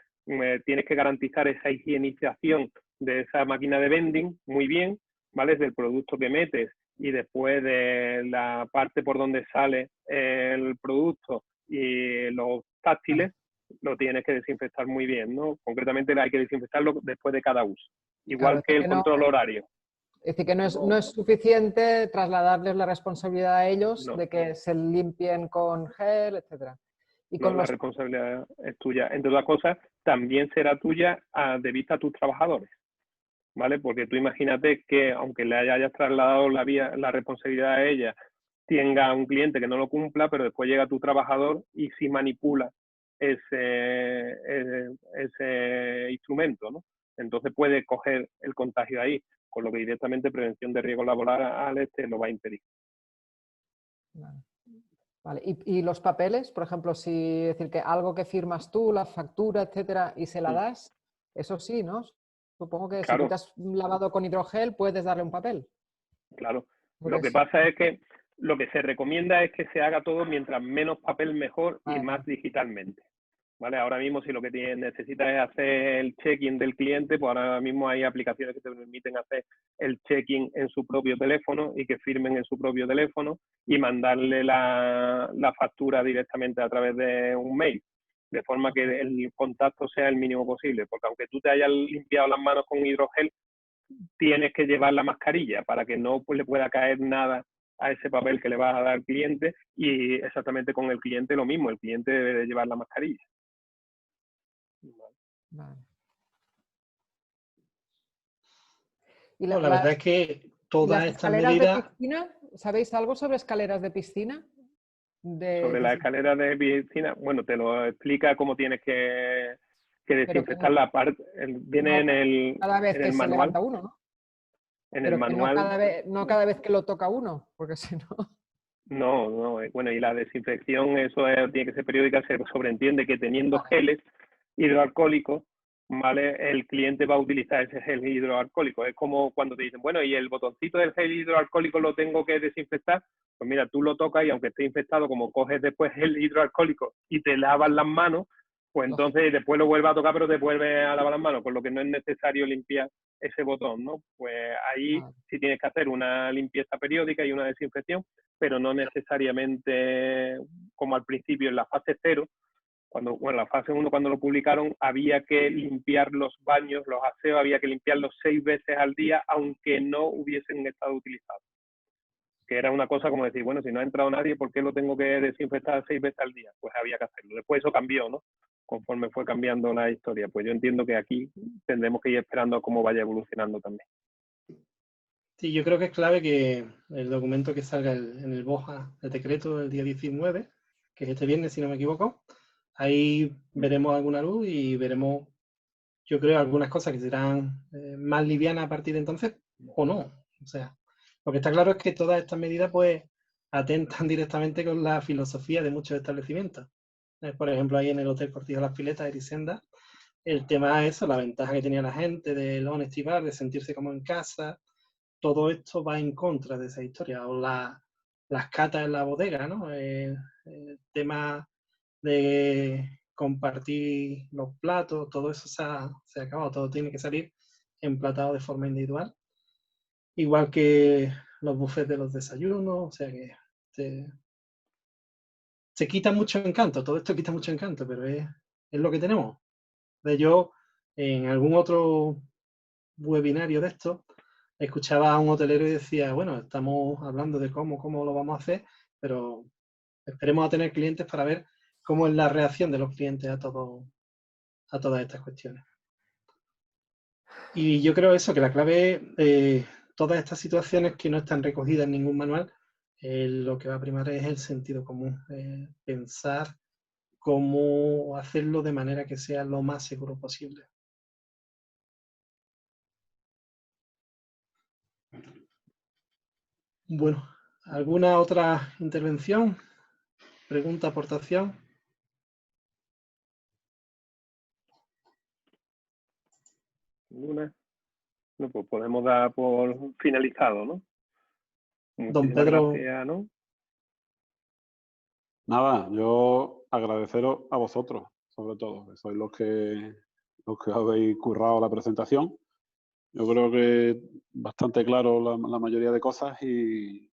[SPEAKER 1] tienes que garantizar esa higienización de esa máquina de vending muy bien, ¿vale? Del producto que metes y después de la parte por donde sale el producto y los táctiles, lo tienes que desinfectar muy bien, ¿no? Concretamente hay que desinfectarlo después de cada uso, igual
[SPEAKER 10] Claro,
[SPEAKER 1] que el control horario.
[SPEAKER 10] Es decir, que no es suficiente trasladarles la responsabilidad a ellos de que se limpien con gel, etcétera. Y con
[SPEAKER 1] la responsabilidad es tuya. Entre otras cosas, también será tuya de vista a tus trabajadores, ¿vale? Porque tú imagínate que, aunque le hayas trasladado la responsabilidad a ella, tenga un cliente que no lo cumpla, pero después llega tu trabajador y sí manipula ese instrumento, ¿no? Entonces puede coger el contagio ahí, con lo que directamente prevención de riesgo laboral lo va a impedir.
[SPEAKER 10] Vale. ¿Y los papeles? Por ejemplo, si decir que algo que firmas tú, la factura, etcétera, y se la das, eso sí, ¿no? Supongo que si tú te has lavado con hidrogel, puedes darle un papel.
[SPEAKER 1] Claro. Lo que pasa es que lo que se recomienda es que se haga todo mientras menos papel mejor y más digitalmente. ¿Vale? Ahora mismo, si lo que necesitas es hacer el check-in del cliente, pues ahora mismo hay aplicaciones que te permiten hacer el check-in en su propio teléfono y que firmen en su propio teléfono y mandarle la factura directamente a través de un mail, de forma que el contacto sea el mínimo posible, porque aunque tú te hayas limpiado las manos con hidrogel, tienes que llevar la mascarilla para que no le pueda caer nada a ese papel que le vas a dar al cliente, y exactamente con el cliente lo mismo, el cliente debe de llevar la mascarilla.
[SPEAKER 10] Vale.
[SPEAKER 3] ¿Y la verdad es que todas estas medidas...
[SPEAKER 10] de piscina? ¿Sabéis algo sobre escaleras de piscina?
[SPEAKER 1] Sobre las escaleras de piscina, bueno, te lo explica cómo tienes que desinfectar la parte, viene en el
[SPEAKER 10] cada vez que se levanta uno, ¿no?
[SPEAKER 1] En el manual.
[SPEAKER 10] No cada vez que lo toca uno, porque si no...
[SPEAKER 1] No, bueno, y la desinfección, eso tiene que ser periódica. Se sobreentiende que teniendo geles hidroalcohólicos, ¿vale? El cliente va a utilizar ese gel hidroalcohólico. Es como cuando te dicen, bueno, ¿y el botoncito del gel hidroalcohólico lo tengo que desinfectar? Pues mira, tú lo tocas y aunque esté infectado, como coges después gel hidroalcohólico y te lavas las manos, pues entonces después lo vuelves a tocar, pero te vuelves a lavar las manos, con lo que no es necesario limpiar ese botón, ¿no? Pues ahí sí tienes que hacer una limpieza periódica y una desinfección, pero no necesariamente como al principio en la fase 0, la fase 1 cuando lo publicaron, había que limpiar los baños, los aseos, había que limpiarlos 6 veces al día, aunque no hubiesen estado utilizados. Que era una cosa como decir, bueno, si no ha entrado nadie, ¿por qué lo tengo que desinfectar 6 veces al día? Pues había que hacerlo. Después eso cambió, ¿no? Conforme fue cambiando la historia. Pues yo entiendo que aquí tendremos que ir esperando a cómo vaya evolucionando también.
[SPEAKER 3] Sí, yo creo que es clave que el documento que salga en el BOJA, el decreto del día 19, que es este viernes, si no me equivoco, ahí veremos alguna luz y veremos yo creo algunas cosas que serán más livianas a partir de entonces o no. O sea, lo que está claro es que todas estas medidas pues atentan directamente con la filosofía de muchos establecimientos. Por ejemplo, ahí en el Hotel Cortijo Las Piletas, Erisenda, el tema es eso, la ventaja que tenía la gente del Honesty Bar, de sentirse como en casa, todo esto va en contra de esa historia. O las catas en la bodega, ¿no? El tema de compartir los platos, todo eso se ha acabado, todo tiene que salir emplatado de forma individual. Igual que los buffets de los desayunos, o sea que se quita mucho encanto, todo esto quita mucho encanto, pero es lo que tenemos. De yo, en algún otro webinario de esto, escuchaba a un hotelero y decía, bueno, estamos hablando de cómo lo vamos a hacer, pero esperemos a tener clientes para ver cómo es la reacción de los clientes a todas estas cuestiones. Y yo creo eso, que la clave, todas estas situaciones que no están recogidas en ningún manual, lo que va a primar es el sentido común, pensar cómo hacerlo de manera que sea lo más seguro posible. Bueno, ¿alguna otra intervención? ¿Pregunta, aportación?
[SPEAKER 1] ¿Ninguna? No, pues podemos dar por finalizado, ¿no?
[SPEAKER 3] Don
[SPEAKER 1] Muchísimas
[SPEAKER 3] Pedro.
[SPEAKER 1] gracias, ¿no?
[SPEAKER 2] Nada, yo agradeceros a vosotros, sobre todo, que sois los que habéis currado la presentación. Yo creo que bastante claro la mayoría de cosas y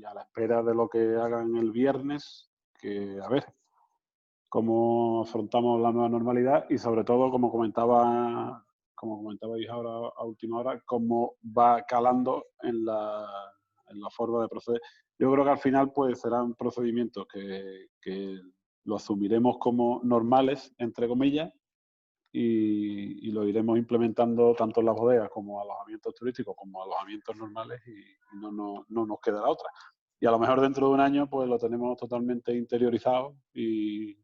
[SPEAKER 2] a la espera de lo que hagan el viernes, que a ver cómo afrontamos la nueva normalidad y sobre todo, como comentabais ahora a última hora, cómo va calando en la forma de proceder. Yo creo que al final pues serán procedimientos que lo asumiremos como normales, entre comillas, y lo iremos implementando tanto en las bodegas como alojamientos turísticos como alojamientos normales y no nos quedará otra. Y a lo mejor dentro de un año pues lo tenemos totalmente interiorizado y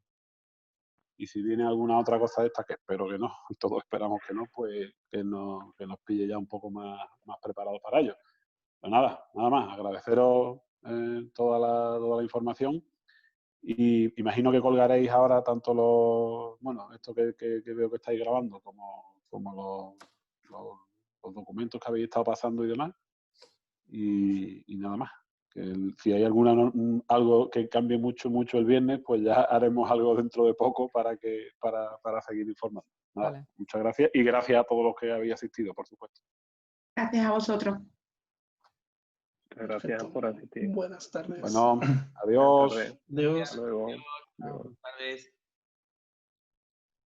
[SPEAKER 2] si viene alguna otra cosa de esta, que espero que no, todos esperamos que no, pues que nos pille ya un poco más preparados para ello. Pues nada más, agradeceros toda la información. Y imagino que colgaréis ahora tanto esto que veo que estáis grabando como los documentos que habéis estado pasando y demás. Y nada más. Si hay algo que cambie mucho el viernes, pues ya haremos algo dentro de poco para seguir informando. Nada,
[SPEAKER 10] Vale.
[SPEAKER 2] muchas gracias y gracias a todos los que habéis asistido, por supuesto.
[SPEAKER 9] Gracias a vosotros.
[SPEAKER 1] Muchas gracias por asistir.
[SPEAKER 3] Buenas tardes.
[SPEAKER 2] Bueno, adiós.
[SPEAKER 1] Buenas tardes.
[SPEAKER 3] Adiós.
[SPEAKER 1] Hasta luego.
[SPEAKER 11] Buenas tardes.